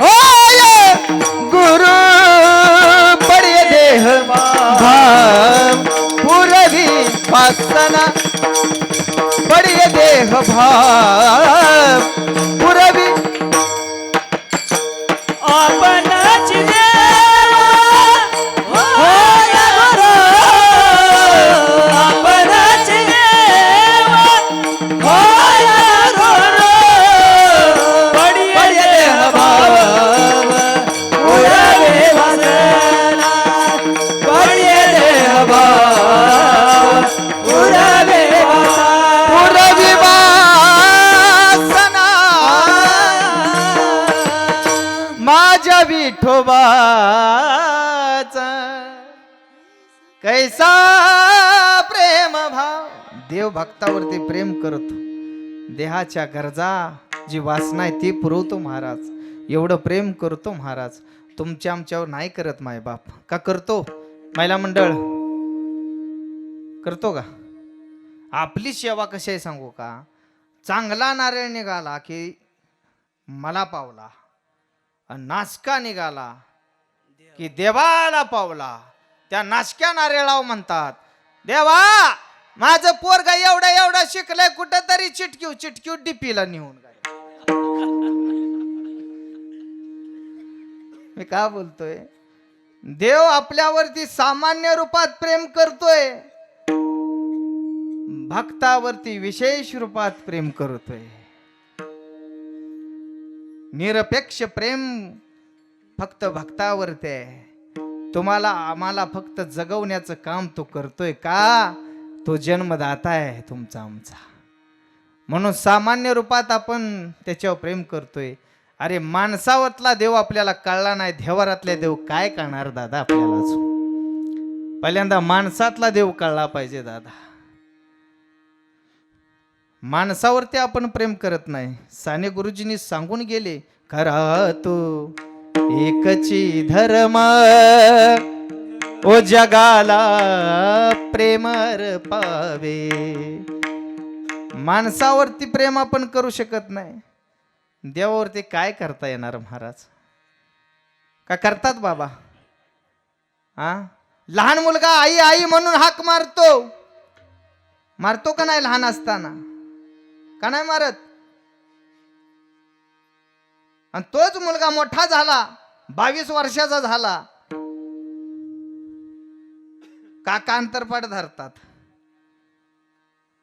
ओ गुरु पडे देह भाव पुरवी वासना पडे देह भाव पुरवी आपणाची देवा होय गुरु आपणाची देवा होय गुरु पडिये देह भाव पुरवे वासना पडिये देह भाव पुरवे पुरवी वासना माझ्या विठोबाचा कैसा प्रेम भाव देव भक्तावरती प्रेम करतो देहाच्या गरजा जी वासना आहे ती पुरवतो महाराज एवढं प्रेम करतो महाराज तुमच्या आमच्यावर नाही करत माय बाप का करतो महिला मंडळ करतो का आपली सेवा कशी आहे सांगू का चांगला नारळ निघाला की मला पावला आणि नासका निघाला की देवाला पावला त्या नासक्या नारळाव म्हणतात देवा माझं पोरगा एवढा एवढा शिकलंय कुठं तरी चिटकीव डिपीला नेऊन गाय मी का बोलतोय देव आपल्यावरती सामान्य रूपात प्रेम करतोय भक्तावरती विशेष रूपात प्रेम करतोय निरपेक्ष प्रेम फक्त भक्तावरती आहे तुम्हाला आम्हाला फक्त जगवण्याचं काम तो करतोय का तो जन्मदाता आहे तुमचा आमचा म्हणून सामान्य रूपात आपण त्याच्यावर प्रेम करतोय अरे माणसावरतला देव आपल्याला कळला नाही देवारातल्या देव काय करणार दादा आपल्याला पहिल्यांदा माणसातला देव कळला पाहिजे दादा माणसावरती आपण प्रेम करत नाही साने गुरुजींनी सांगून गेले खरा तू एकची धर्म ओ जगाला प्रेमर पावे माणसावरती प्रेम आपण करू शकत नाही देवावरती काय करता येणार महाराज का करतात बाबा हा लहान मुलगा आई आई म्हणून हाक मारतो का नाही लहान असताना का नाही मारत आणि तोच मुलगा मोठा झाला 22 वर्षाचा झाला काका अंतरपाठ धरतात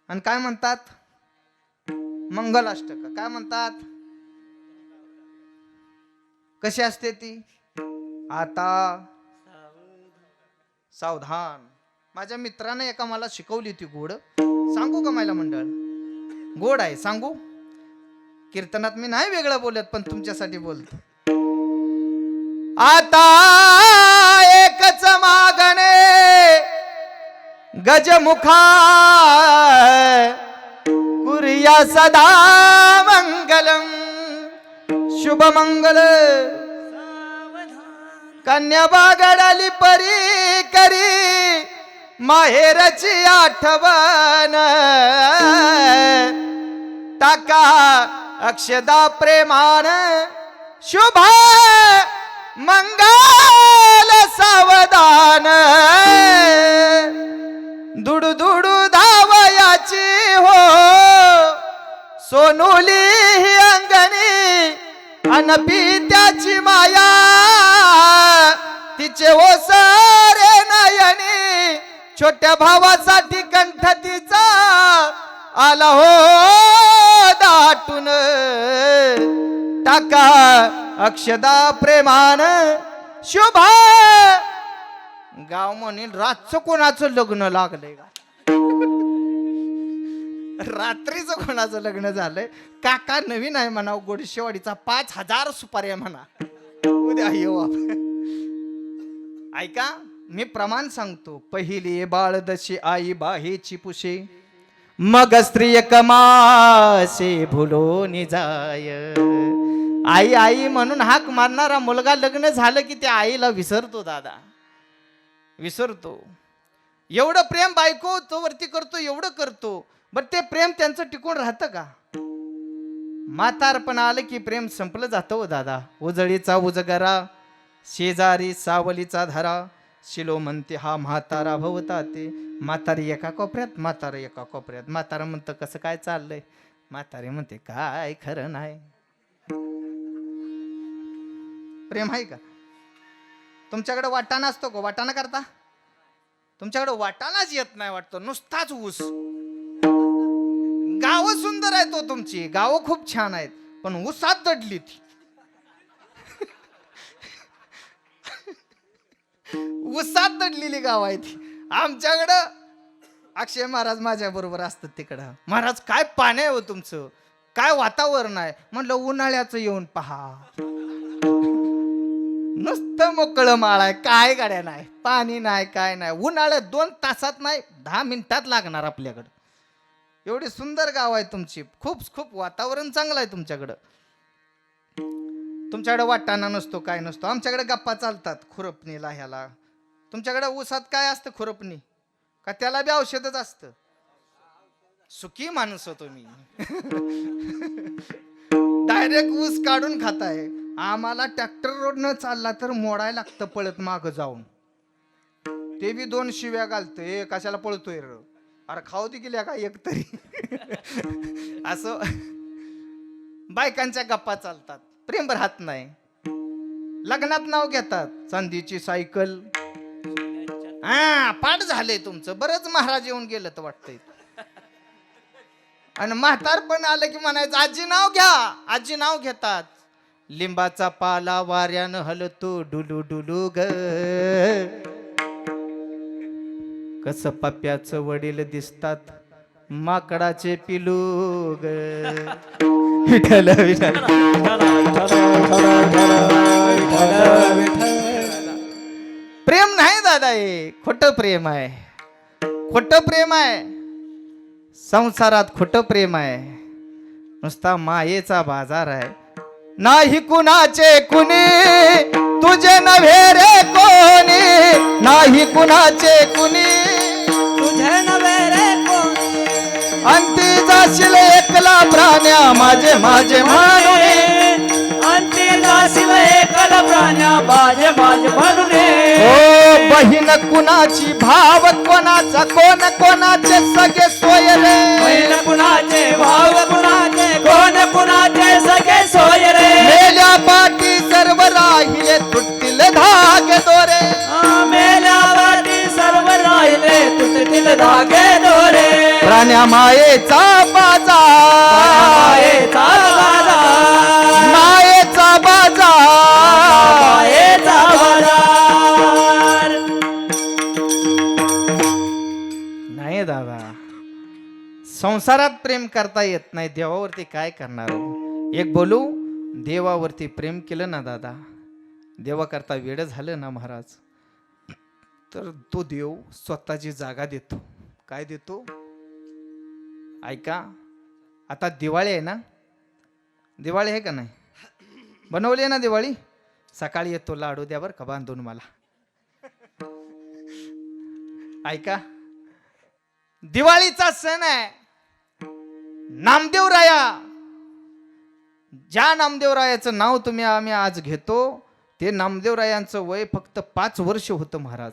आणि काय म्हणतात मंगलाष्टक काय म्हणतात कशी असते ती आता सावधान माझ्या मित्राने एका मला शिकवली ती गोड सांगू का महिला मंडळ गोड आहे सांगू कीर्तनात मी नाही वेगळं बोलत पण तुमच्यासाठी बोलतो आता एकच मागणे गजमुखा कुर्या सदा मंगलम शुभ मंगल कन्या बागडाली परी करी माहेरची आठवण टाका अक्षदा प्रेमान शुभ मंगल सावधान दुडू दुडू धावयाची हो सोनुली ही अंगणी अनपित्याची माया तिचे ओसारे नयनी छोट्या भावासाठी कंठ तिचा आला हो दाटून टाका अक्षदा प्रेमान शुभ गाव म्हणील रातचं कोणाचं लग्न लागलंय का रात्रीचं कोणाचं लग्न झालंय काका नवीन आहे म्हणा गोडशेवाडीचा 5,000 सुपाऱ्या म्हणा उद्या येऊ आपण. ऐका मी प्रमाण सांगतो पहिली बाळ दशी आई बाहेची पुशे मग स्त्रिय कमासे भुलोनी जाय. आई आई म्हणून हाक मारणारा मुलगा लग्न झालं की त्या आईला विसरतो दादा विसरतो. एवढं प्रेम बायको तो वरती करतो एवढं करतो बरं ते प्रेम त्यांचं टिकून राहतं का? म्हातारपण आलं की प्रेम संपलं जातं हो दादा. उजळीचा उजगरा शेजारी सावलीचा धरा शिलो म्हणते हा म्हातारा भवता ते. म्हातारी एका कोपऱ्यात म्हातारा एका कोपऱ्यात. म्हातारा म्हणतं कसं काय चाललंय म्हातारी म्हणते काय खरं नाही. प्रेम आहे का? तुमच्याकडे वाटाणा असतो का? वाटाणा करता? तुमच्याकडे वाटाणाच येत नाही वाटतं नुसताच ऊस. गावं सुंदर आहेत तो तुमची गावं खूप छान आहेत पण ऊसात दडली ती. ऊसात दडलेली गाव आहे ती. आमच्याकडं अक्षय महाराज माझ्या बरोबर असतात तिकडं. महाराज काय पाणी आहे हो तुमचं काय वातावरण आहे म्हणलं उन्हाळ्याचं येऊन पहा नुसतं मोकळं माळ आहे काय गाड्या नाही पाणी नाही काय नाही. उन्हाळ्यात 2 तासात नाही 10 मिनिटात लागणार आपल्याकडं. एवढी सुंदर गाव आहे तुमची खूप खूप वातावरण चांगलं आहे तुमच्याकडं. तुमच्याकडे वाटाणा नसतो काय नसतो आमच्याकडे गप्पा चालतात खुरपणीला ह्याला. तुमच्याकडे ऊसात काय असतं खुरपणी का त्याला बी औषधच असतं? सुखी माणसं तुम्ही डायरेक्ट ऊस काढून खाताय. आम्हाला ट्रॅक्टर रोडनं चालला तर मोडायला लागतं पळत माग जाऊन. ते बी 2 शिव्या घालतोय कशाला पळतोय र अरे खाऊ दे गेल्या का एक तरी. असं बायकांच्या गप्पा चालतात प्रेम राहत नाही. लग्नात नाव घेतात चांदीची सायकल. हा पाठ झाले तुमचं बरंच महाराज येऊन गेलं तर वाटतंय. आणि म्हातार पण आलं की म्हणायचं आजी नाव घ्या. आजी नाव घेतात. लिंबाचा पाला वाऱ्यानं हलतो डुलू डुलू ग कस पप्प्याचं वडील दिसतात माकडाचे पिलू ग. विठ्ठल विठ्ठल प्रेम नाही दादा हे खोटं प्रेम आहे. खोटं प्रेम आहे संसारात खोटं प्रेम आहे. नुसता मायेचा बाजार आहे. नाही कुणाचे कुणी तुझे नव्हे रे कोणी. नाही कुणाचे कुणी तुझे नवे रे कोणी. अंती जाशील एकला प्राण्या माझे माझे म्हणून. अंती जाशील एकला प्राण्या माझे माझे म्हणून. ओ बहीण कुणाची भाव कोणाचा कोण कोणाचे सगळे सोय रे. बहीण कुणाचे भाव कुणाचे कोण कुणाचे सगळे सोय रे. मेल्या पाठी सर्व राहिले तुटतील धागे दोरे. मेल्यावरती सर्व राहिले तुटतील धागे दोरे. प्राण्या मायेचा बाजार. मायेचा बाजार. मायेचा बाजार. मायेचा बाजार. नाही दादा संसारात प्रेम करता येत नाही देवावरती काय करणार. एक बोलू देवावरती प्रेम केलं ना दादा देवा करता वेड झालं ना महाराज तर तो देव स्वतःची जागा देतो. काय देतो ऐका. आता दिवाळी आहे ना. दिवाळी आहे का नाही बनवली आहे ना दिवाळी. सकाळी येतो लाडू द्या बरं का बांधून मला. ऐका दिवाळीचा सण आहे. नामदेवराया ज्या नामदेवरायाचं नाव आम्ही आज घेतो ते नामदेवरायांचं वय फक्त 5 वर्ष होतं महाराज.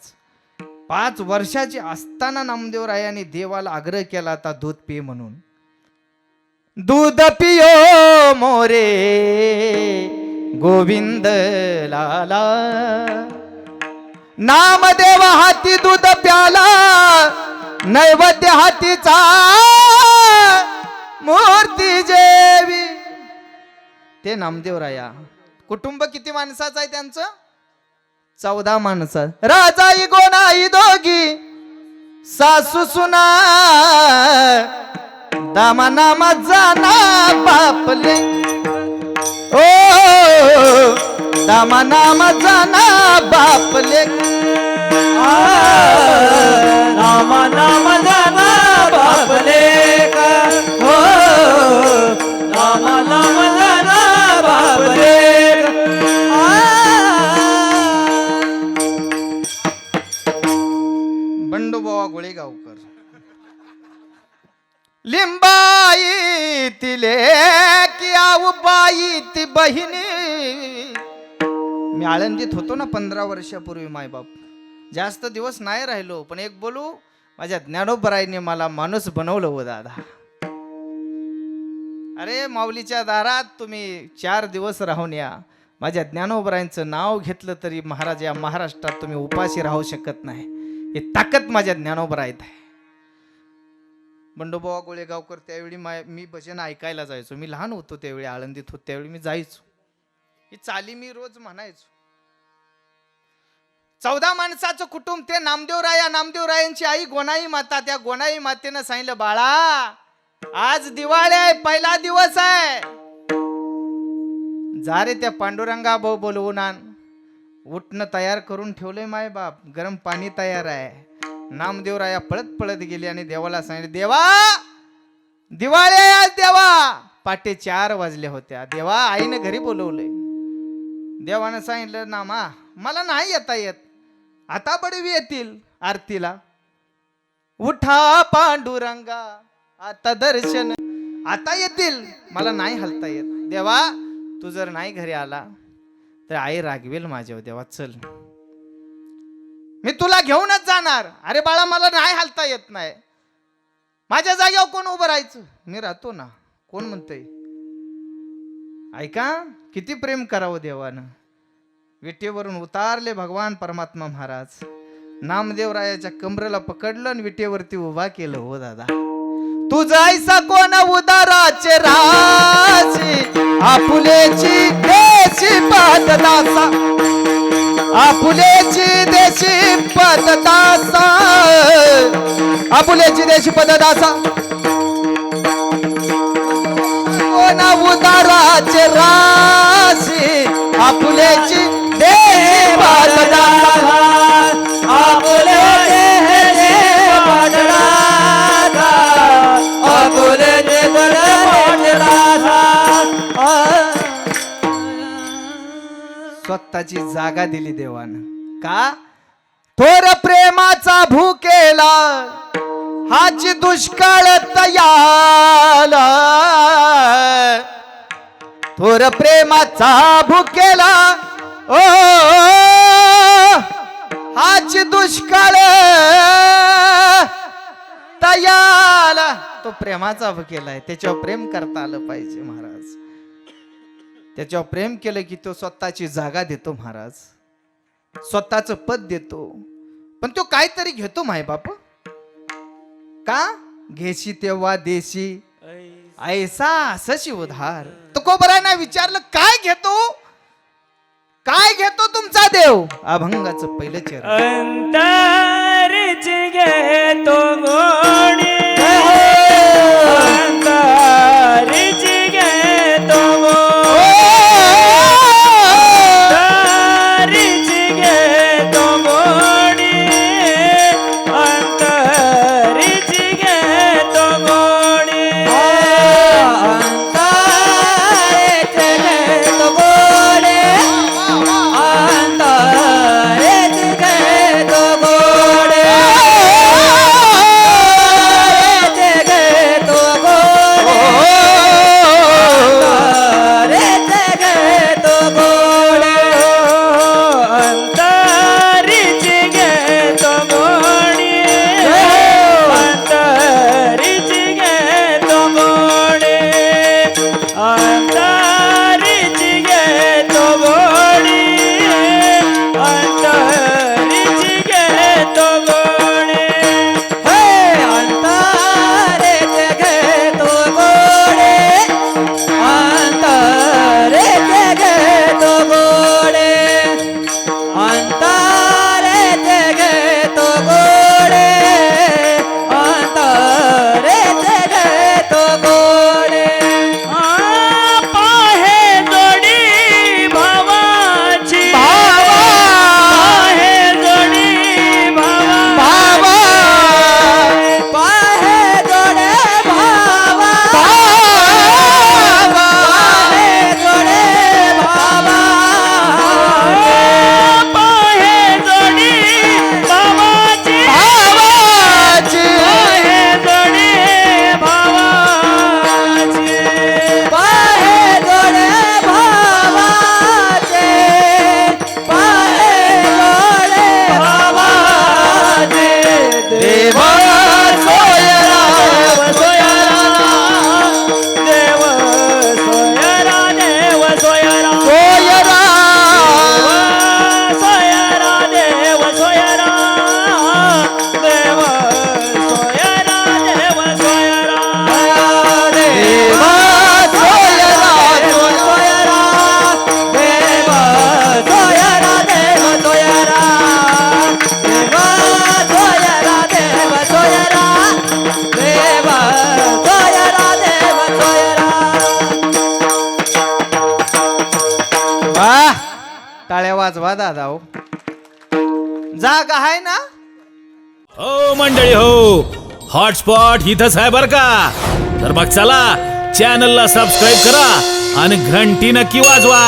5 वर्षाची असताना नामदेवरायांनी देवाला आग्रह केला होता दूध पी म्हणून. दूध पियो मोरे गोविंद लाला. नामदेव हाती दूध प्याला नैवेद्य हातीचा मूर्ती जेवी. ते नामदेवराया कुटुंब किती माणसाचं आहे त्यांचं 14 माणसं. राजाई गोनाई दोघी सासू सुना दामा नामा जाना बापले ओ दामा नामा जाना बापले नाम नाम जाना बापले का हो नाम नाम जाना बापले बंडूबावा गोळेगावकर लिंबाई तिले की आऊ बाई ती बहिणी मी आळंदीत होतो ना 15 वर्षापूर्वी मायबाप जास्त दिवस नाही राहिलो पण एक बोलू माझ्या ज्ञानोबराईने मला माणूस बनवलं हो दादा अरे माऊलीच्या दारात तुम्ही 4 दिवस राहून या माझ्या ज्ञानोबराईंचं नाव घेतलं तरी महाराज या महाराष्ट्रात तुम्ही उपाशी राहू शकत नाही ही ताकद माझ्या ज्ञानोबराईत आहे बंडोबावा गोळेगावकर त्यावेळी मी भजन ऐकायला जायचो मी लहान होतो त्यावेळी आळंदीत होतो त्यावेळी मी जायचो ही चाली मी रोज म्हणायचो 14 माणसाचं कुटुंब ते नामदेवरायांची आई गोनाई माता त्या गोनाई मातेनं सांगितलं बाळा आज दिवाळी आहे पहिला दिवस आहे जा रे त्या पांडुरंगा भाऊ बोलवून आण उठणं तयार करून ठेवलंय माय बाप गरम पाणी तयार आहे नामदेवराया पळत पळत गेली आणि देवाला सांगितले देवा दिवाळी आहे आज देवा पाटे 4 वाजले होत्या देवा आईने घरी बोलवलंय देवानं सांगितलं नामा मला नाही येता येत आता बडवी येतील आरतीला उठा पांडुरंगा आता दर्शन आता येतील मला नाही हलता येत देवा तू जर नाही घरी आला तर आई रागवेल माझ्यावर देवा चल मी तुला घेऊनच जाणार अरे बाळा मला नाही हलता येत नाही माझ्या जागेवर कोण उभं राहायचं मी राहतो ना कोण म्हणतंय ऐका किती प्रेम करावं देवानं विटेवरून उतारले भगवान परमात्मा महाराज नामदेवरायाच्या कमरेला पकडलं आणि विटेवरती उभा केलं हो दादा तू जायसा कोण उदाराचे राशी आपुलेची देशी पददासा आपुलेची देशी पददासा आपुलेची देशी पददासा कोण उदाराचे राशी आपुलेची देशी पददासा आपुले स्वतःची जागा दिली देवानं का थोर प्रेमाचा भूकेला हाची दुष्काळ तयाला थोर प्रेमाचा भूकेला ओ हाची दुष्काळ तयाला तो प्रेमाचा भूकेला त्याच्यावर प्रेम करता आलं पाहिजे महाराज त्याच्यावर प्रेम केलं की तो स्वतःची जागा देतो महाराज स्वतःच पद देतो पण तो काहीतरी घेतो माय बाप का घेशी तेव्हा देशी ऐसा सशी उधार तो कोबराने विचारलं काय घेतो तुमचा देव अभंगाचं पहिलं चरण अंतरच घेतो गोडी अंतरच घेतो वाजवा दादा हो. जाग आहे ना? हो मंडळी हो, हॉटस्पॉट इथंच आहे बर का. तर मग चला चॅनलला सबस्क्राईब करा आणि घंटी नक्की वाजवा.